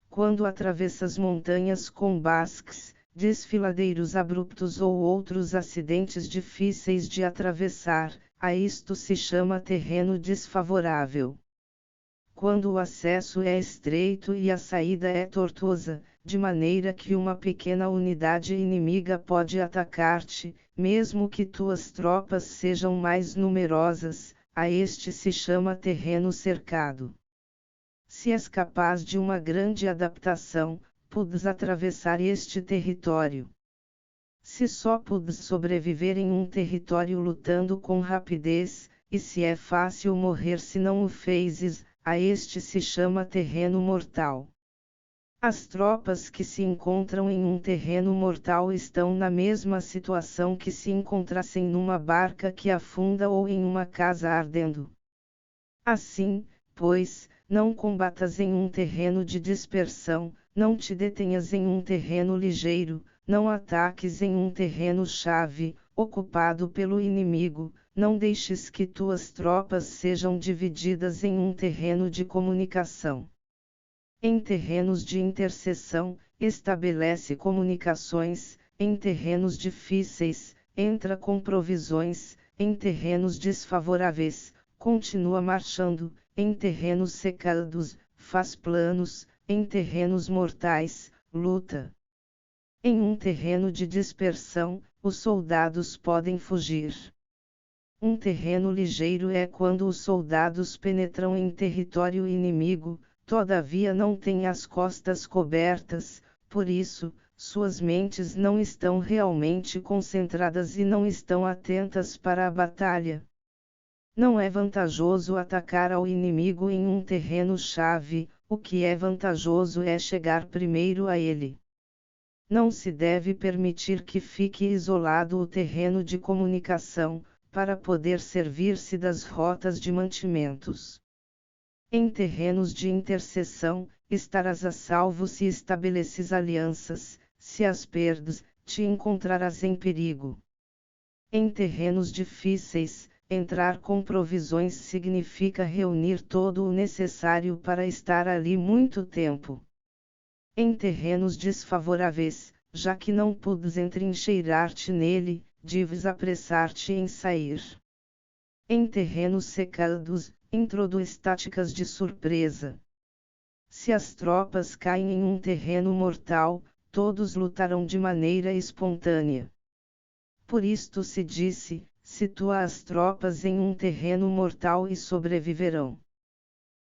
Quando atravessas montanhas com basques, desfiladeiros abruptos ou outros acidentes difíceis de atravessar, a isto se chama terreno desfavorável. Quando o acesso é estreito e a saída é tortuosa, de maneira que uma pequena unidade inimiga pode atacar-te, mesmo que tuas tropas sejam mais numerosas, a este se chama terreno cercado. Se és capaz de uma grande adaptação, podes atravessar este território. Se só podes sobreviver em um território lutando com rapidez, e se é fácil morrer se não o fezes, a este se chama terreno mortal. As tropas que se encontram em um terreno mortal estão na mesma situação que se encontrassem numa barca que afunda ou em uma casa ardendo. Assim, pois, não combatas em um terreno de dispersão, não te detenhas em um terreno ligeiro, não ataques em um terreno-chave, ocupado pelo inimigo, não deixes que tuas tropas sejam divididas em um terreno de comunicação. Em terrenos de interseção, estabelece comunicações, em terrenos difíceis, entra com provisões, em terrenos desfavoráveis, continua marchando, em terrenos secados, faz planos, em terrenos mortais, luta. Em um terreno de dispersão, os soldados podem fugir. Um terreno ligeiro é quando os soldados penetram em território inimigo, todavia não têm as costas cobertas, por isso, suas mentes não estão realmente concentradas e não estão atentas para a batalha. Não é vantajoso atacar ao inimigo em um terreno-chave, o que é vantajoso é chegar primeiro a ele. Não se deve permitir que fique isolado o terreno de comunicação, para poder servir-se das rotas de mantimentos. Em terrenos de intercessão, estarás a salvo se estabeleces alianças, se as perdes, te encontrarás em perigo. Em terrenos difíceis, entrar com provisões significa reunir todo o necessário para estar ali muito tempo. Em terrenos desfavoráveis, já que não pudes entrincheirar-te nele, deves apressar-te em sair. Em terrenos secados, introduz táticas de surpresa. Se as tropas caem em um terreno mortal, todos lutarão de maneira espontânea. Por isto se disse, situa as tropas em um terreno mortal e sobreviverão.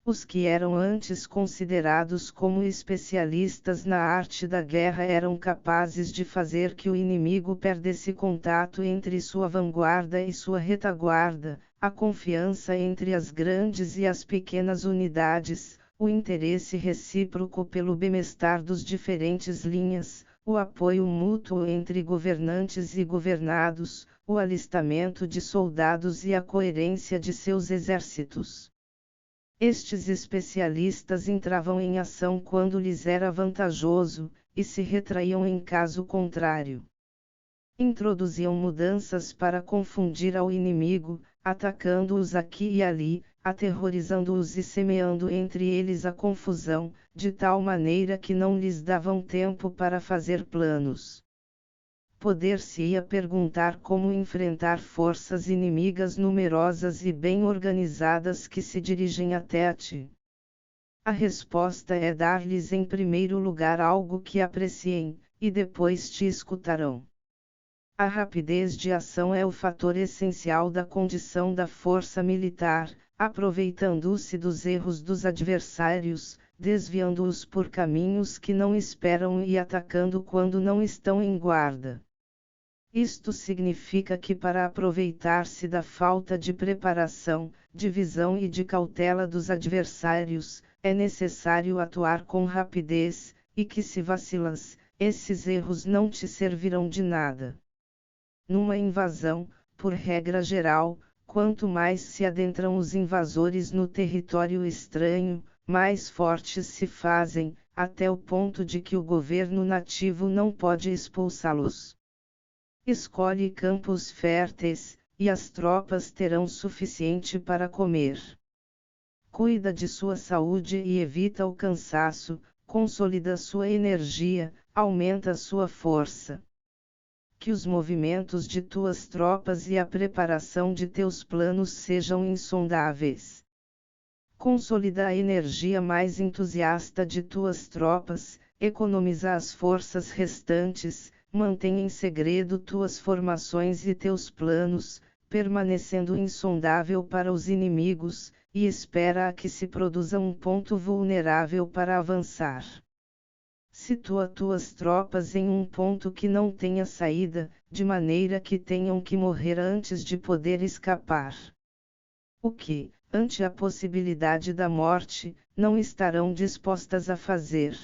Os que eram antes considerados como especialistas na arte da guerra eram capazes de fazer que o inimigo perdesse contato entre sua vanguarda e sua retaguarda, a confiança entre as grandes e as pequenas unidades, o interesse recíproco pelo bem-estar dos diferentes linhas, o apoio mútuo entre governantes e governados, o alistamento de soldados e a coerência de seus exércitos. Estes especialistas entravam em ação quando lhes era vantajoso, e se retraíam em caso contrário. Introduziam mudanças para confundir ao inimigo, atacando-os aqui e ali, aterrorizando-os e semeando entre eles a confusão, de tal maneira que não lhes davam tempo para fazer planos. Poder-se-ia perguntar como enfrentar forças inimigas numerosas e bem organizadas que se dirigem até a ti. A resposta é dar-lhes em primeiro lugar algo que apreciem, e depois te escutarão. A rapidez de ação é o fator essencial da condição da força militar, aproveitando-se dos erros dos adversários, desviando-os por caminhos que não esperam e atacando quando não estão em guarda. Isto significa que para aproveitar-se da falta de preparação, de visão e de cautela dos adversários, é necessário atuar com rapidez, e que se vacilas, esses erros não te servirão de nada. Numa invasão, por regra geral, quanto mais se adentram os invasores no território estranho, mais fortes se fazem, até o ponto de que o governo nativo não pode expulsá-los. Escolhe campos férteis, e as tropas terão suficiente para comer. Cuida de sua saúde e evita o cansaço, consolida sua energia, aumenta sua força. Que os movimentos de tuas tropas e a preparação de teus planos sejam insondáveis. Consolida a energia mais entusiasta de tuas tropas, economiza as forças restantes, mantém em segredo tuas formações e teus planos, permanecendo insondável para os inimigos, e espera a que se produza um ponto vulnerável para avançar. Situa tuas tropas em um ponto que não tenha saída, de maneira que tenham que morrer antes de poder escapar. O que, ante a possibilidade da morte, não estarão dispostas a fazer.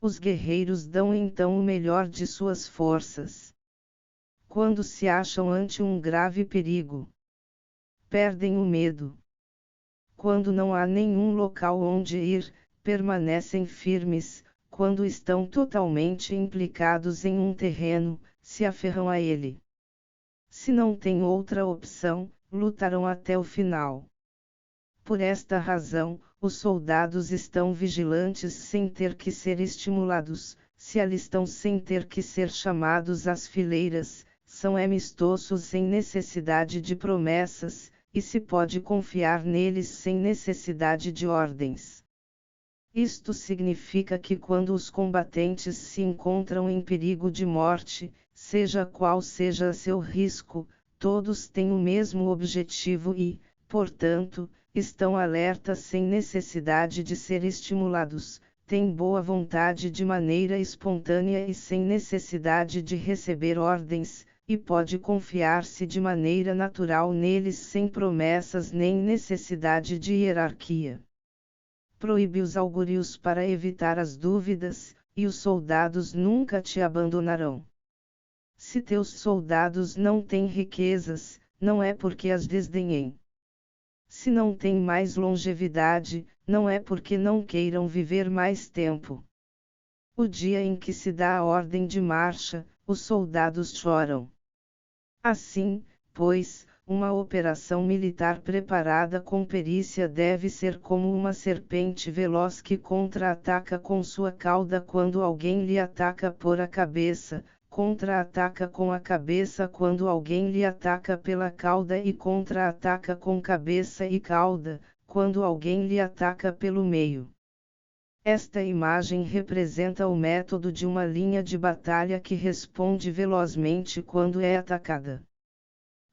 Os guerreiros dão então o melhor de suas forças. Quando se acham ante um grave perigo, perdem o medo. Quando não há nenhum local onde ir, permanecem firmes. Quando estão totalmente implicados em um terreno, se aferram a ele. Se não têm outra opção, lutarão até o final. Por esta razão, os soldados estão vigilantes sem ter que ser estimulados, se alistam sem ter que ser chamados às fileiras, são amistosos sem necessidade de promessas, e se pode confiar neles sem necessidade de ordens. Isto significa que quando os combatentes se encontram em perigo de morte, seja qual seja seu risco, todos têm o mesmo objetivo e, portanto, estão alertas sem necessidade de ser estimulados, têm boa vontade de maneira espontânea e sem necessidade de receber ordens, e pode confiar-se de maneira natural neles sem promessas nem necessidade de hierarquia. proíbe os augúrios para evitar as dúvidas, e os soldados nunca te abandonarão. Se teus soldados não têm riquezas, não é porque as desdenhem. Se não têm mais longevidade, não é porque não queiram viver mais tempo. O dia em que se dá a ordem de marcha, os soldados choram. Assim, pois, uma operação militar preparada com perícia deve ser como uma serpente veloz que contra-ataca com sua cauda quando alguém lhe ataca por a cabeça, contra-ataca com a cabeça quando alguém lhe ataca pela cauda e contra-ataca com cabeça e cauda, quando alguém lhe ataca pelo meio. Esta imagem representa o método de uma linha de batalha que responde velozmente quando é atacada.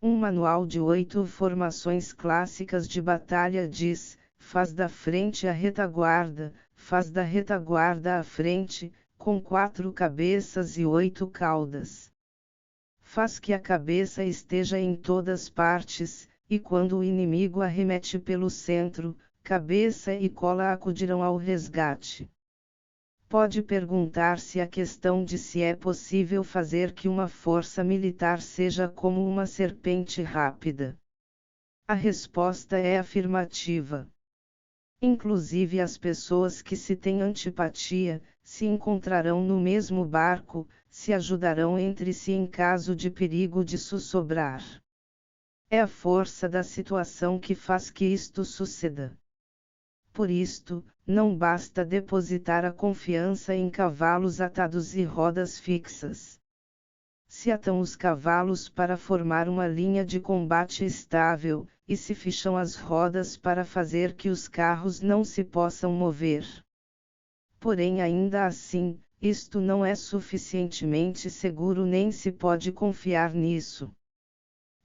Um manual de 8 formações clássicas de batalha diz: faz da frente a retaguarda, faz da retaguarda à frente, com 4 cabeças e 8 caudas. Faz que a cabeça esteja em todas partes, e quando o inimigo arremete pelo centro, cabeça e cola acudirão ao resgate. Pode perguntar-se a questão de se é possível fazer que uma força militar seja como uma serpente rápida. A resposta é afirmativa. Inclusive as pessoas que se têm antipatia, se encontrarão no mesmo barco, se ajudarão entre si em caso de perigo de sussobrar. É a força da situação que faz que isto suceda. Por isto, não basta depositar a confiança em cavalos atados e rodas fixas. Se atam os cavalos para formar uma linha de combate estável, e se ficham as rodas para fazer que os carros não se possam mover. Porém, ainda assim, isto não é suficientemente seguro nem se pode confiar nisso.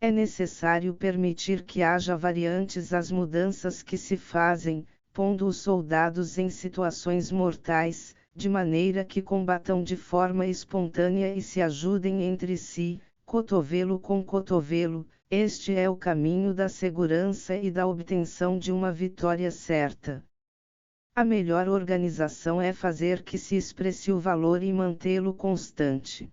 É necessário permitir que haja variantes às mudanças que se fazem, pondo os soldados em situações mortais, de maneira que combatam de forma espontânea e se ajudem entre si, cotovelo com cotovelo. Este é o caminho da segurança e da obtenção de uma vitória certa. A melhor organização é fazer que se expresse o valor e mantê-lo constante.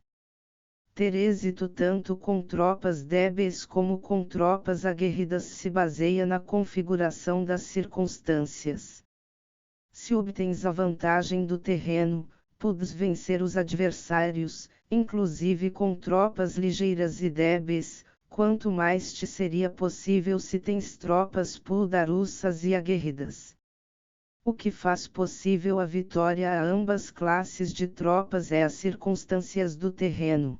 Ter êxito tanto com tropas débeis como com tropas aguerridas se baseia na configuração das circunstâncias. Se obtens a vantagem do terreno, podes vencer os adversários, inclusive com tropas ligeiras e débeis, quanto mais te seria possível se tens tropas poderosas e aguerridas. O que faz possível a vitória a ambas classes de tropas é as circunstâncias do terreno.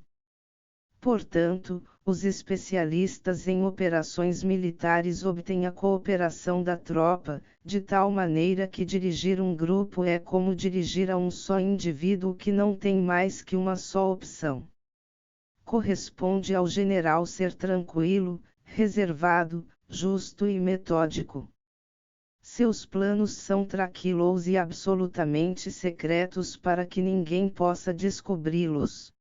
Portanto, os especialistas em operações militares obtêm a cooperação da tropa, de tal maneira que dirigir um grupo é como dirigir a um só indivíduo que não tem mais que uma só opção. Corresponde ao general ser tranquilo, reservado, justo e metódico. Seus planos são tranquilos e absolutamente secretos para que ninguém possa descobri-los.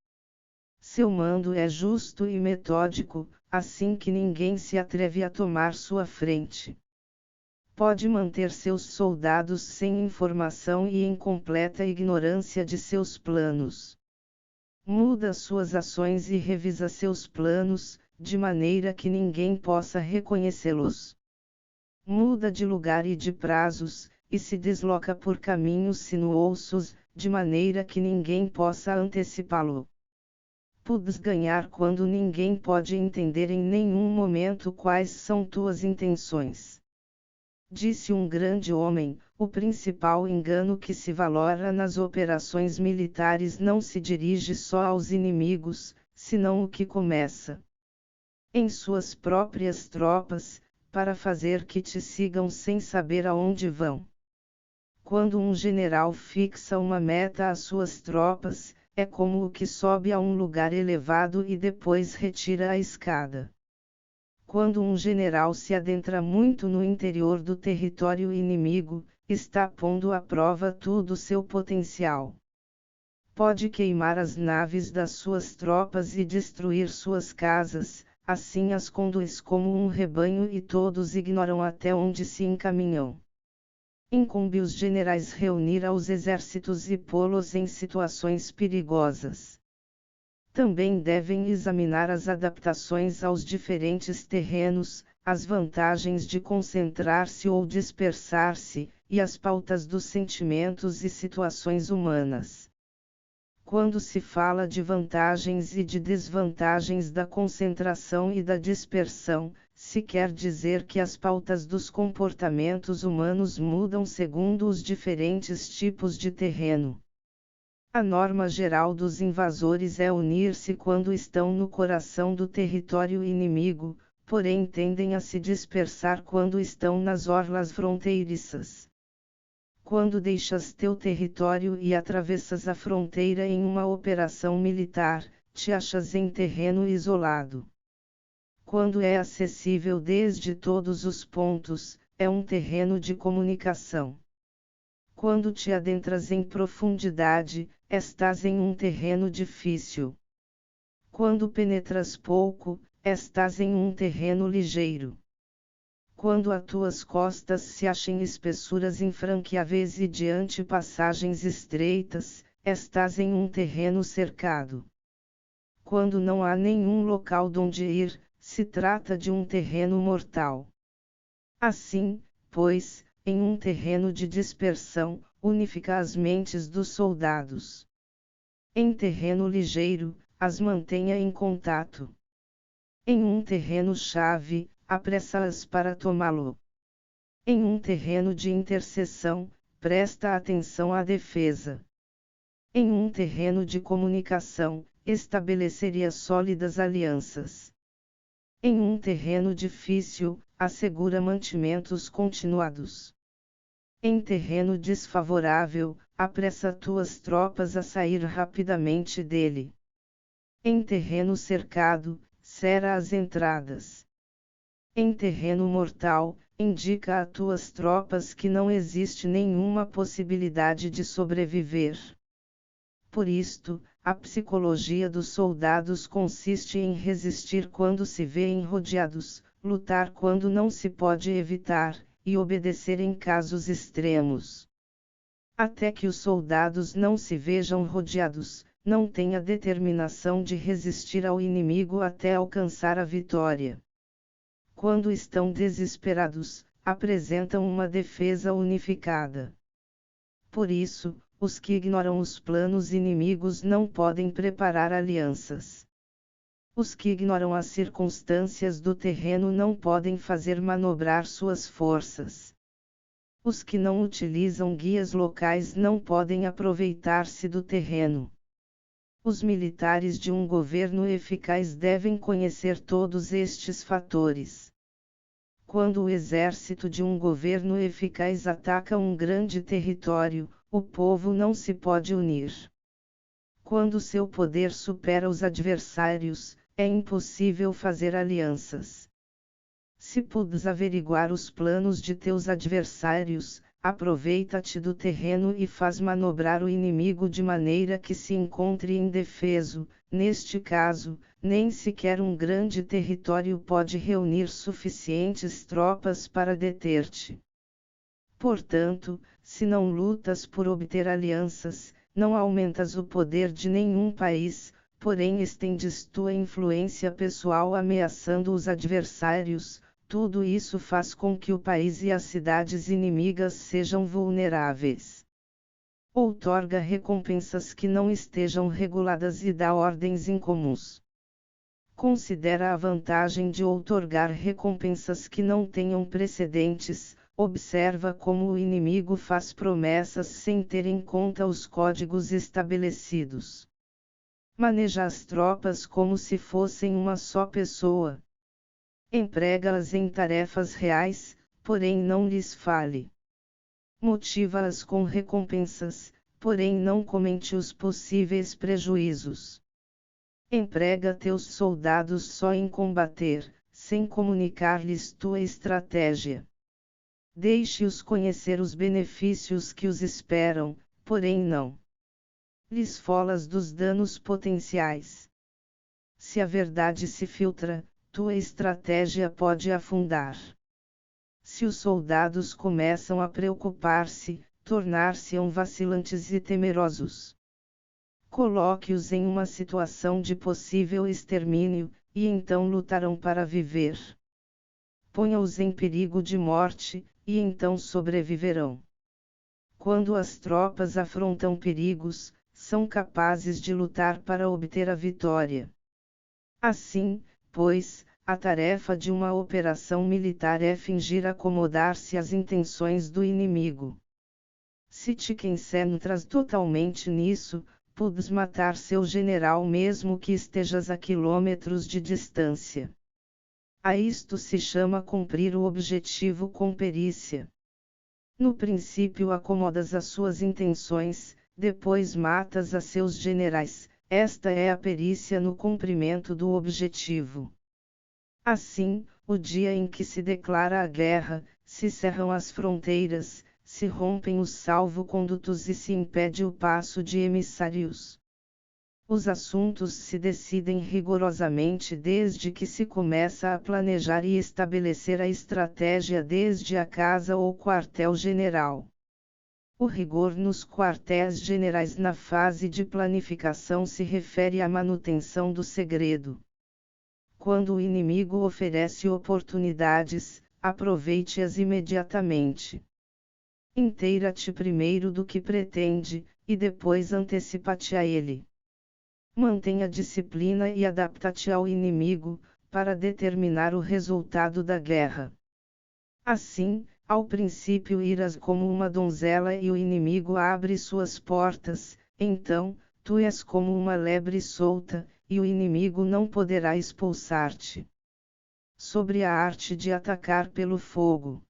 Seu mando é justo e metódico, assim que ninguém se atreve a tomar sua frente. Pode manter seus soldados sem informação e em completa ignorância de seus planos. Muda suas ações e revisa seus planos, de maneira que ninguém possa reconhecê-los. Muda de lugar e de prazos, e se desloca por caminhos sinuosos, de maneira que ninguém possa antecipá-lo. Podes ganhar quando ninguém pode entender em nenhum momento quais são tuas intenções. Disse um grande homem: o principal engano que se valora nas operações militares não se dirige só aos inimigos, senão o que começa em suas próprias tropas, para fazer que te sigam sem saber aonde vão. Quando um general fixa uma meta às suas tropas, é como o que sobe a um lugar elevado e depois retira a escada. Quando um general se adentra muito no interior do território inimigo, está pondo à prova todo o seu potencial. Pode queimar as naves das suas tropas e destruir suas casas, assim as conduz como um rebanho e todos ignoram até onde se encaminham. Incumbe os generais reunir aos exércitos e pô-los em situações perigosas. Também devem examinar as adaptações aos diferentes terrenos, as vantagens de concentrar-se ou dispersar-se, e as pautas dos sentimentos e situações humanas. Quando se fala de vantagens e de desvantagens da concentração e da dispersão, se quer dizer que as pautas dos comportamentos humanos mudam segundo os diferentes tipos de terreno. A norma geral dos invasores é unir-se quando estão no coração do território inimigo, porém tendem a se dispersar quando estão nas orlas fronteiriças. Quando deixas teu território e atravessas a fronteira em uma operação militar, te achas em terreno isolado. Quando é acessível desde todos os pontos, é um terreno de comunicação. Quando te adentras em profundidade, estás em um terreno difícil. Quando penetras pouco, estás em um terreno ligeiro. Quando a tuas costas se achem espessuras infranqueáveis e diante passagens estreitas, estás em um terreno cercado. Quando não há nenhum local donde ir, se trata de um terreno mortal. Assim, pois, em um terreno de dispersão, unifica as mentes dos soldados. Em terreno ligeiro, as mantenha em contato. Em um terreno-chave, apressa-as para tomá-lo. Em um terreno de interseção, presta atenção à defesa. Em um terreno de comunicação, estabeleceria sólidas alianças. Em um terreno difícil, assegura mantimentos continuados. Em terreno desfavorável, apressa tuas tropas a sair rapidamente dele. Em terreno cercado, cerra as entradas. Em terreno mortal, indica a tuas tropas que não existe nenhuma possibilidade de sobreviver. Por isto, a psicologia dos soldados consiste em resistir quando se vêem rodeados, lutar quando não se pode evitar, e obedecer em casos extremos. Até que os soldados não se vejam rodeados, não têm a determinação de resistir ao inimigo até alcançar a vitória. Quando estão desesperados, apresentam uma defesa unificada. Por isso, os que ignoram os planos inimigos não podem preparar alianças. Os que ignoram as circunstâncias do terreno não podem fazer manobrar suas forças. Os que não utilizam guias locais não podem aproveitar-se do terreno. Os militares de um governo eficaz devem conhecer todos estes fatores. Quando o exército de um governo eficaz ataca um grande território, o povo não se pode unir. Quando seu poder supera os adversários, é impossível fazer alianças. Se pudes averiguar os planos de teus adversários, aproveita-te do terreno e faz manobrar o inimigo de maneira que se encontre indefeso. Neste caso, nem sequer um grande território pode reunir suficientes tropas para deter-te. Portanto, se não lutas por obter alianças, não aumentas o poder de nenhum país, porém estendes tua influência pessoal ameaçando os adversários. Tudo isso faz com que o país e as cidades inimigas sejam vulneráveis. Outorga recompensas que não estejam reguladas e dá ordens incomuns. Considera a vantagem de outorgar recompensas que não tenham precedentes. Observa como o inimigo faz promessas sem ter em conta os códigos estabelecidos. Maneja as tropas como se fossem uma só pessoa. Emprega-as em tarefas reais, porém não lhes fale. Motiva-as com recompensas, porém não comente os possíveis prejuízos. Emprega teus soldados só em combater, sem comunicar-lhes tua estratégia. Deixe-os conhecer os benefícios que os esperam, porém não lhes falas dos danos potenciais. Se a verdade se filtra, tua estratégia pode afundar. Se os soldados começam a preocupar-se, tornar-se-ão vacilantes e temerosos. Coloque-os em uma situação de possível extermínio, e então lutarão para viver. Ponha-os em perigo de morte, e então sobreviverão. Quando as tropas afrontam perigos, são capazes de lutar para obter a vitória. Assim, pois, a tarefa de uma operação militar é fingir acomodar-se às intenções do inimigo. Se te concentras totalmente nisso, podes matar seu general mesmo que estejas a quilômetros de distância. A isto se chama cumprir o objetivo com perícia. No princípio acomodas as suas intenções, depois matas a seus generais, esta é a perícia no cumprimento do objetivo. Assim, o dia em que se declara a guerra, se cerram as fronteiras, se rompem os salvo-condutos e se impede o passo de emissários. Os assuntos se decidem rigorosamente desde que se começa a planejar e estabelecer a estratégia desde a casa ou quartel-general. O rigor nos quartéis-generais na fase de planificação se refere à manutenção do segredo. Quando o inimigo oferece oportunidades, aproveite-as imediatamente. Inteira-te primeiro do que pretende, e depois antecipa-te a ele. Mantenha disciplina e adapta-te ao inimigo, para determinar o resultado da guerra. Assim, ao princípio irás como uma donzela e o inimigo abre suas portas, então, tu és como uma lebre solta, e o inimigo não poderá expulsar-te. Sobre a arte de atacar pelo fogo.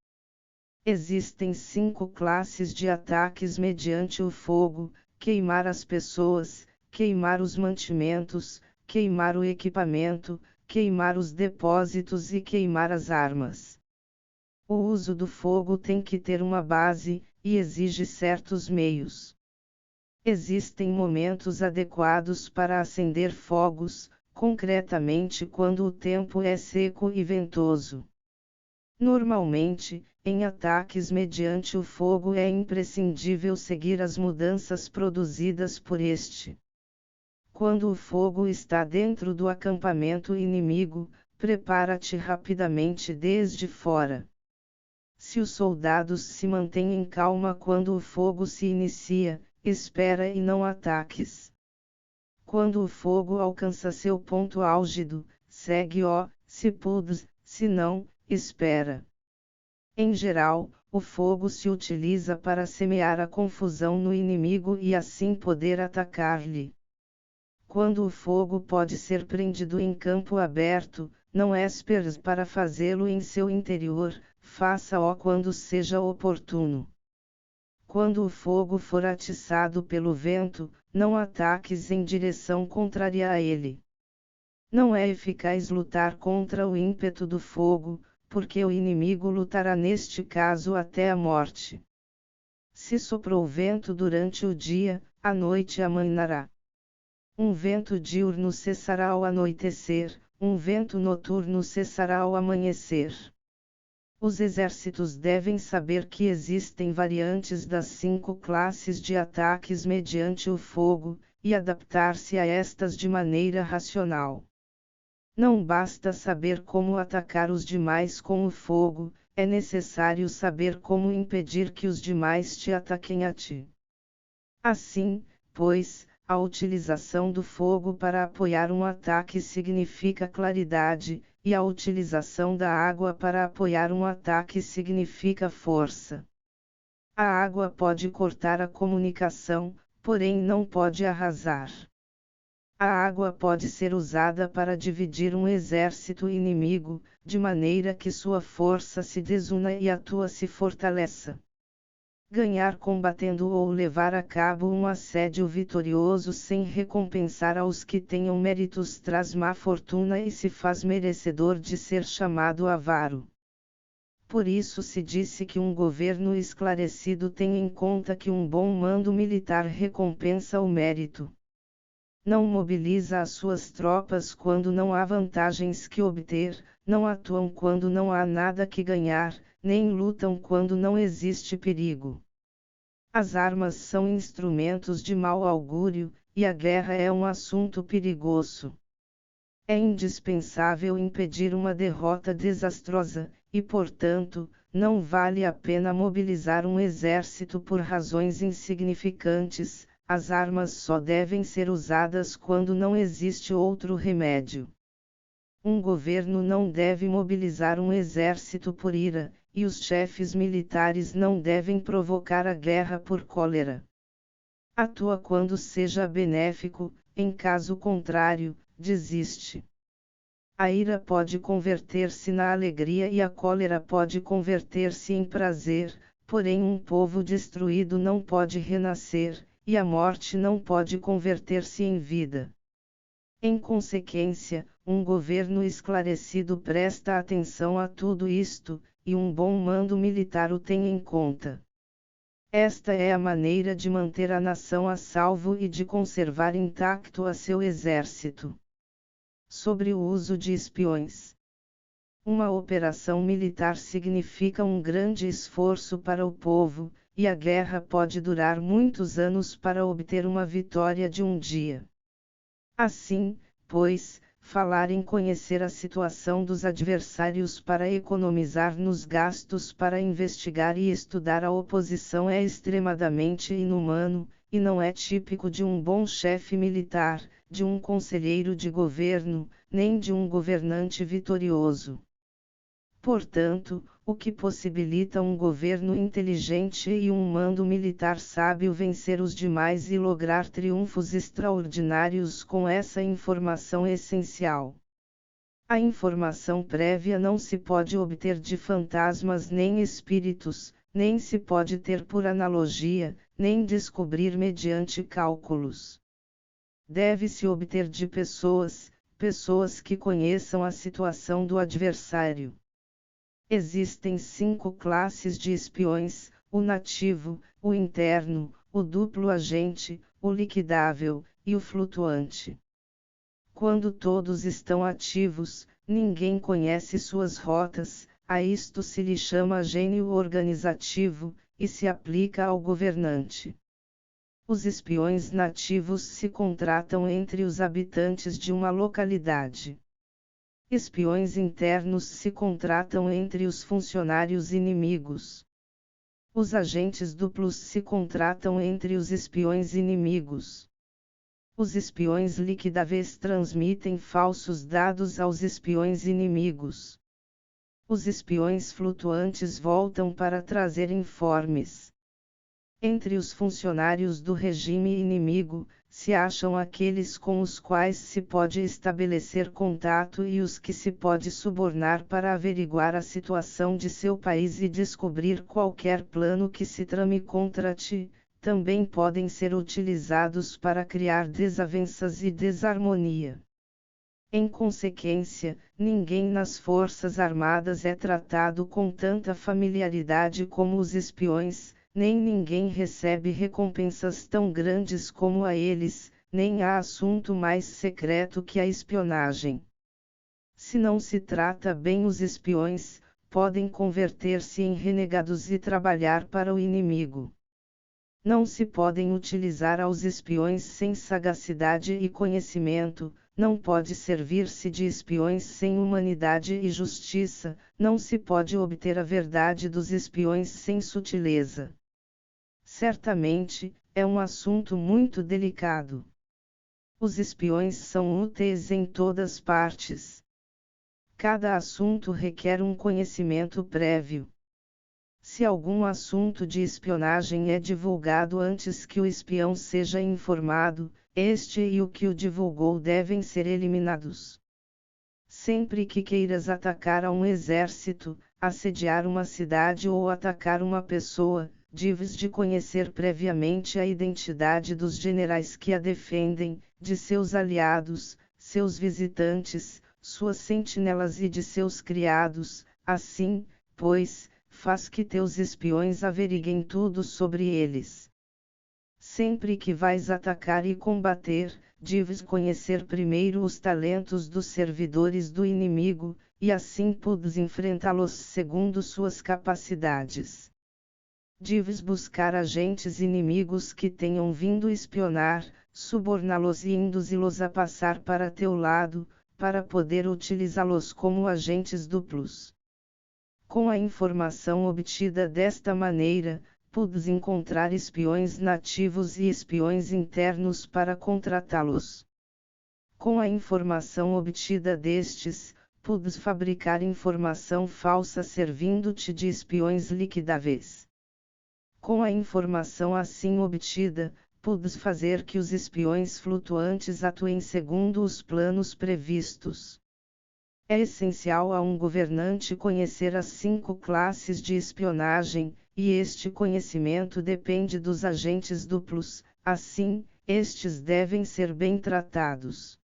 Existem 5 classes de ataques mediante o fogo: queimar as pessoas, queimar os mantimentos, queimar o equipamento, queimar os depósitos e queimar as armas. O uso do fogo tem que ter uma base, e exige certos meios. Existem momentos adequados para acender fogos, concretamente quando o tempo é seco e ventoso. Normalmente, em ataques mediante o fogo é imprescindível seguir as mudanças produzidas por este. Quando o fogo está dentro do acampamento inimigo, prepara-te rapidamente desde fora. Se os soldados se mantêm em calma quando o fogo se inicia, espera e não ataques. Quando o fogo alcança seu ponto álgido, segue-o, se pudes, se não, espera. Em geral, o fogo se utiliza para semear a confusão no inimigo e assim poder atacar-lhe. Quando o fogo pode ser prendido em campo aberto, não esperes para fazê-lo em seu interior, faça-o quando seja oportuno. Quando o fogo for atiçado pelo vento, não ataques em direção contrária a ele. Não é eficaz lutar contra o ímpeto do fogo, porque o inimigo lutará neste caso até a morte. Se soprou vento durante o dia, à noite amainará. Um vento diurno cessará ao anoitecer, um vento noturno cessará ao amanhecer. Os exércitos devem saber que existem variantes das 5 classes de ataques mediante o fogo, e adaptar-se a estas de maneira racional. Não basta saber como atacar os demais com o fogo, é necessário saber como impedir que os demais te ataquem a ti. Assim, pois, a utilização do fogo para apoiar um ataque significa claridade, e a utilização da água para apoiar um ataque significa força. A água pode cortar a comunicação, porém não pode arrasar. A água pode ser usada para dividir um exército inimigo, de maneira que sua força se desuna e a tua se fortaleça. Ganhar combatendo ou levar a cabo um assédio vitorioso sem recompensar aos que tenham méritos traz má fortuna e se faz merecedor de ser chamado avaro. Por isso se disse que um governo esclarecido tem em conta que um bom mando militar recompensa o mérito. não mobiliza as suas tropas quando não há vantagens que obter, não atuam quando não há nada que ganhar, nem lutam quando não existe perigo. As armas são instrumentos de mau augúrio, e a guerra é um assunto perigoso. É indispensável impedir uma derrota desastrosa, e portanto, não vale a pena mobilizar um exército por razões insignificantes. As armas só devem ser usadas quando não existe outro remédio. Um governo não deve mobilizar um exército por ira, e os chefes militares não devem provocar a guerra por cólera. Atua quando seja benéfico, em caso contrário, desiste. A ira pode converter-se na alegria e a cólera pode converter-se em prazer, porém um povo destruído não pode renascer, e a morte não pode converter-se em vida. Em consequência, um governo esclarecido presta atenção a tudo isto, e um bom mando militar o tem em conta. Esta é a maneira de manter a nação a salvo e de conservar intacto a seu exército. Sobre o uso de espiões. Uma operação militar significa um grande esforço para o povo, e a guerra pode durar muitos anos para obter uma vitória de um dia. Assim, pois, falar em conhecer a situação dos adversários para economizar nos gastos para investigar e estudar a oposição é extremadamente inumano, e não é típico de um bom chefe militar, de um conselheiro de governo, nem de um governante vitorioso. Portanto, o que possibilita um governo inteligente e um mando militar sábio vencer os demais e lograr triunfos extraordinários com essa informação essencial. A informação prévia não se pode obter de fantasmas nem espíritos, nem se pode ter por analogia, nem descobrir mediante cálculos. Deve-se obter de pessoas que conheçam a situação do adversário. Existem 5 classes de espiões: o nativo, o interno, o duplo agente, o liquidável, e o flutuante. Quando todos estão ativos, ninguém conhece suas rotas, a isto se lhe chama gênio organizativo, e se aplica ao governante. Os espiões nativos se contratam entre os habitantes de uma localidade. Espiões internos se contratam entre os funcionários inimigos. Os agentes duplos se contratam entre os espiões inimigos. Os espiões liquidáveis transmitem falsos dados aos espiões inimigos. Os espiões flutuantes voltam para trazer informes. Entre os funcionários do regime inimigo, se acham aqueles com os quais se pode estabelecer contato e os que se pode subornar para averiguar a situação de seu país e descobrir qualquer plano que se trame contra ti. Também podem ser utilizados para criar desavenças e desarmonia. Em consequência, ninguém nas Forças Armadas é tratado com tanta familiaridade como os espiões, nem ninguém recebe recompensas tão grandes como a eles, nem há assunto mais secreto que a espionagem. Se não se trata bem os espiões, podem converter-se em renegados e trabalhar para o inimigo. Não se podem utilizar aos espiões sem sagacidade e conhecimento, não pode servir-se de espiões sem humanidade e justiça, não se pode obter a verdade dos espiões sem sutileza. Certamente, é um assunto muito delicado. Os espiões são úteis em todas partes. Cada assunto requer um conhecimento prévio. Se algum assunto de espionagem é divulgado antes que o espião seja informado, este e o que o divulgou devem ser eliminados. Sempre que queiras atacar a um exército, assediar uma cidade ou atacar uma pessoa, deves de conhecer previamente a identidade dos generais que a defendem, de seus aliados, seus visitantes, suas sentinelas e de seus criados. Assim, pois, faz que teus espiões averiguem tudo sobre eles. Sempre que vais atacar e combater, deves conhecer primeiro os talentos dos servidores do inimigo, e assim podes enfrentá-los segundo suas capacidades. Deves buscar agentes inimigos que tenham vindo espionar, suborná-los e induzi-los a passar para teu lado, para poder utilizá-los como agentes duplos. Com a informação obtida desta maneira, podes encontrar espiões nativos e espiões internos para contratá-los. Com a informação obtida destes, podes fabricar informação falsa servindo-te de espiões liquidáveis. Com a informação assim obtida, podes fazer que os espiões flutuantes atuem segundo os planos previstos. É essencial a um governante conhecer as 5 classes de espionagem, e este conhecimento depende dos agentes duplos, assim, estes devem ser bem tratados.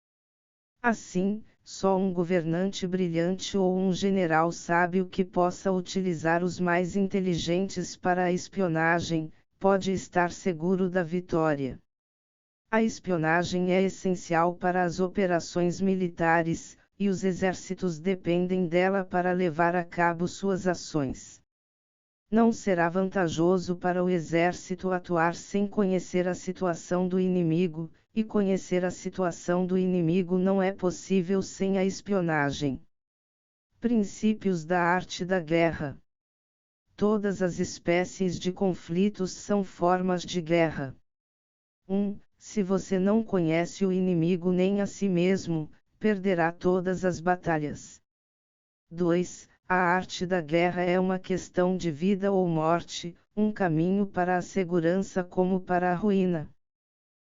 Assim, só um governante brilhante ou um general sábio que possa utilizar os mais inteligentes para a espionagem, pode estar seguro da vitória. A espionagem é essencial para as operações militares, e os exércitos dependem dela para levar a cabo suas ações. Não será vantajoso para o exército atuar sem conhecer a situação do inimigo, e conhecer a situação do inimigo não é possível sem a espionagem. Princípios da arte da guerra. Todas as espécies de conflitos são formas de guerra. 1. Se você não conhece o inimigo nem a si mesmo, perderá todas as batalhas. 2. A arte da guerra é uma questão de vida ou morte, um caminho para a segurança como para a ruína.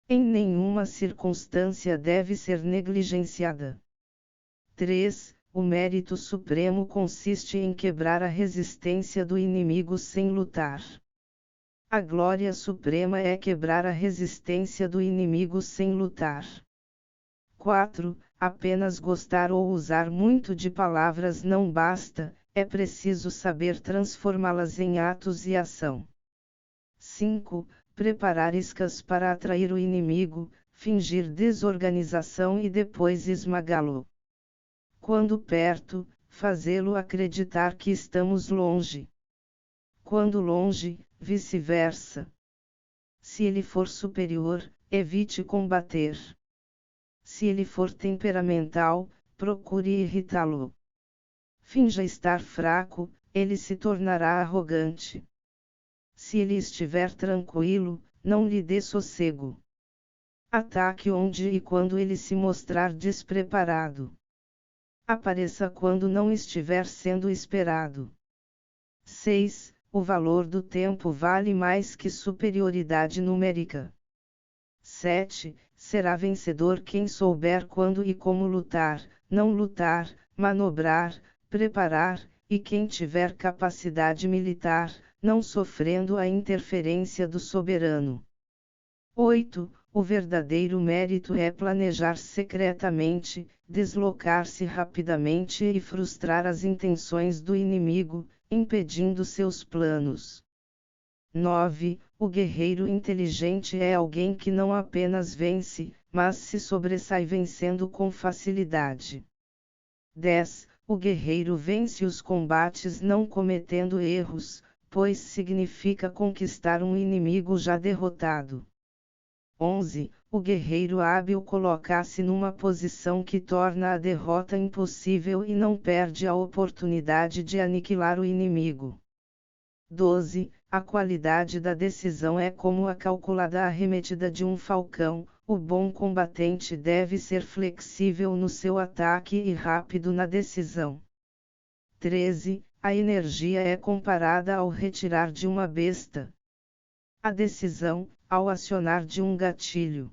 Em nenhuma circunstância deve ser negligenciada. 3. O mérito supremo consiste em quebrar a resistência do inimigo sem lutar. A glória suprema é quebrar a resistência do inimigo sem lutar. 4. Apenas gostar ou usar muito de palavras não basta, é preciso saber transformá-las em atos e ação. 5. Preparar iscas para atrair o inimigo, fingir desorganização e depois esmagá-lo. Quando perto, fazê-lo acreditar que estamos longe. Quando longe, vice-versa. Se ele for superior, evite combater. Se ele for temperamental, procure irritá-lo. Finja estar fraco, ele se tornará arrogante. Se ele estiver tranquilo, não lhe dê sossego. Ataque onde e quando ele se mostrar despreparado. Apareça quando não estiver sendo esperado. 6. O valor do tempo vale mais que superioridade numérica. 7. Será vencedor quem souber quando e como lutar, não lutar, manobrar, preparar, e quem tiver capacidade militar, não sofrendo a interferência do soberano. 8. O verdadeiro mérito é planejar secretamente, deslocar-se rapidamente e frustrar as intenções do inimigo, impedindo seus planos. 9. O guerreiro inteligente é alguém que não apenas vence, mas se sobressai vencendo com facilidade. 10. O guerreiro vence os combates não cometendo erros, pois significa conquistar um inimigo já derrotado. 11. O guerreiro hábil coloca-se numa posição que torna a derrota impossível e não perde a oportunidade de aniquilar o inimigo. 12. A qualidade da decisão é como a calculada arremetida de um falcão, o bom combatente deve ser flexível no seu ataque e rápido na decisão. 13. A energia é comparada ao retirar de uma besta. A decisão, ao acionar de um gatilho.